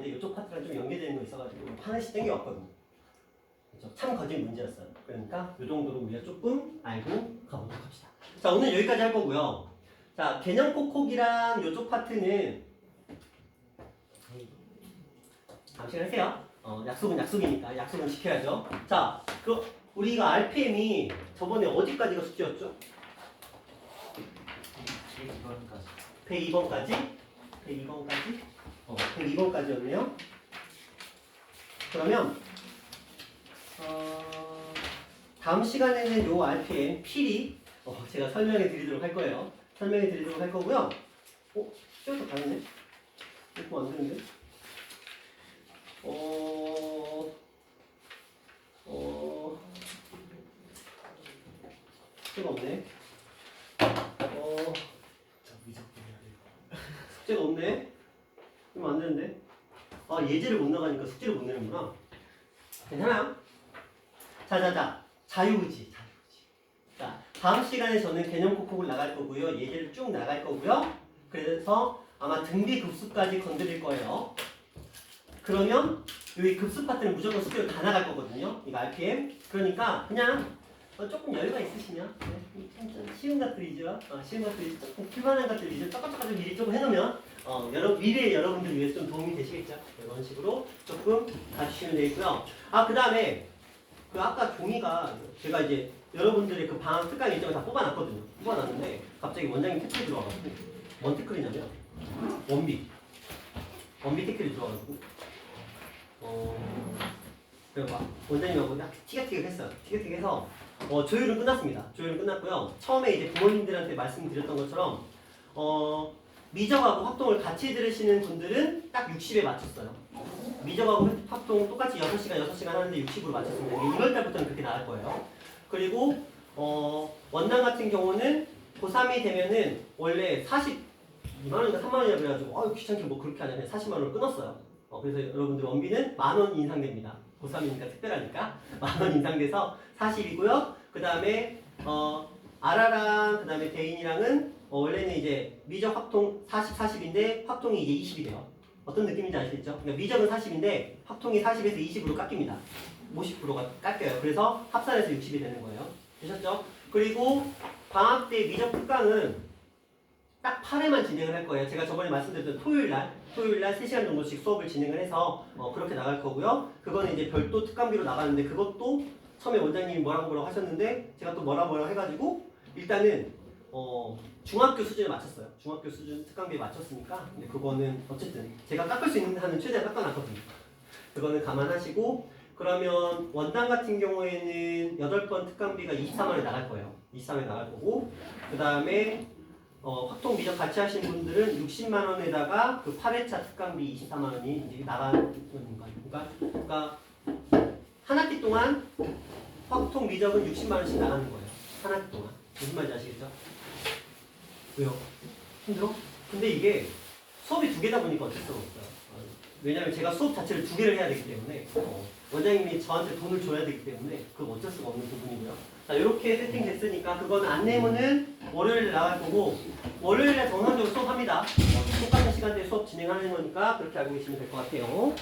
이쪽 파트랑 좀 연계되는 거 있어가지고 하나씩 땡겨왔거든요. 그렇죠? 참 거짓 문제였어요. 그러니까 이 정도로 우리가 조금 알고 가보도록 합시다. 자, 오늘 여기까지 할 거고요. 자, 개념 콕콕이랑 이쪽 파트는 다음 시간에 하세요. 약속은 약속이니까 약속은 지켜야죠. 자, 우리가 RPM이 저번에 어디까지가 숙제였죠? 102번까지? 102번까지였네요. 그러면 다음 시간에는 요 RPM 필히 제가 설명해 드리도록 할 거예요. 설명해 드리도록 할 거고요. 시간도 가는데? 이거 안 되는데? 숙제가 없네. 숙제가 없네. 이러면 안 되는데. 예제를 못 나가니까 숙제를 못 내는구나. 괜찮아요? 자. 자유의지. 자, 다음 시간에 저는 개념 콕콕을 나갈 거고요. 예제를 쭉 나갈 거고요. 그래서 아마 등비 급수까지 건드릴 거예요. 그러면 여기 급수 파트는 무조건 숙제로 다 나갈 거거든요. 이거 RPM. 그러니까 그냥 조금 여유가 있으시면 좀 쉬운 것들이죠. 쉬운 것들이 조금 필요한 것들이죠. 조금 미리 조금 해놓으면 미래의 여러분들 위해서 좀 도움이 되시겠죠. 이런 식으로 조금 가주시면 되겠고요. 그 다음에 아까 종이가 제가 이제 여러분들의 그 방학 특강 일정을 다 뽑아놨거든요. 뽑아놨는데 갑자기 원장님 태클이 들어와가지고 뭔 태클이냐면 원비 태클이 들어와가지고 그래서 막 원장님하고 티격태격했어요. 티격태격해서 조율은 끝났습니다. 조율은 끝났고요. 처음에 이제 부모님들한테 말씀드렸던 것처럼 미적하고 합동을 같이 들으시는 분들은 딱 60에 맞췄어요. 미적하고 합동 똑같이 6시간 하는데 60으로 맞췄습니다. 1월 달부터는 그렇게 나갈 거예요. 그리고 원장 같은 경우는 고3이 되면은 원래 42만 원인가 3만 원이라 그래가지고 귀찮게 뭐 그렇게 하냐 그냥 40만 원을 끊었어요. 그래서 여러분들 원비는 10,000원 인상됩니다. 고3이니까 특별하니까 10,000원 인상돼서 40이고요. 그 다음에 아라랑 그 다음에 대인이랑은 원래는 이제 미적 합통 40인데 합통이 이제 20이 돼요. 어떤 느낌인지 아시겠죠? 그러니까 미적은 40인데 합통이 40에서 20으로 깎입니다. 50%가 깎여요. 그래서 합산해서 60이 되는 거예요. 되셨죠? 그리고 방학 때 미적 특강은 딱 8회만 진행을 할 거예요. 제가 저번에 말씀드렸던 토요일날 3시간 정도씩 수업을 진행을 해서 그렇게 나갈 거고요. 그거는 이제 별도 특강비로 나가는데 그것도 처음에 원장님이 뭐라고 하셨는데 제가 또 뭐라고 해가지고 일단은 중학교 수준에 맞췄어요. 중학교 수준 특강비에 맞췄으니까 근데 그거는 어쨌든 제가 깎을 수 있는 한은 최대한 깎아놨거든요. 그거는 감안하시고 그러면 원당 같은 경우에는 8번 특강비가 24만원에 나갈 거예요. 24만원에 나갈 거고 그 다음에 확통 미적 같이 하신 분들은 60만 원에다가 그 8회차 특강비 24만 원이 이제 나가는 거니까. 그러니까 한 학기 동안 확통 미적은 60만 원씩 나가는 거예요. 한 학기 동안. 무슨 말인지 아시겠죠? 왜요? 힘들어? 근데 이게 수업이 2개다 보니까 어쩔 수가 없어요. 왜냐면 제가 수업 자체를 2개를 해야 되기 때문에 원장님이 저한테 돈을 줘야 되기 때문에 그건 어쩔 수가 없는 부분이고요. 자, 이렇게 세팅됐으니까 그거는 안내문은 월요일에 나갈 거고 월요일에 정상적으로 수업합니다. 똑같은 시간대에 수업 진행하는 거니까 그렇게 알고 계시면 될 것 같아요.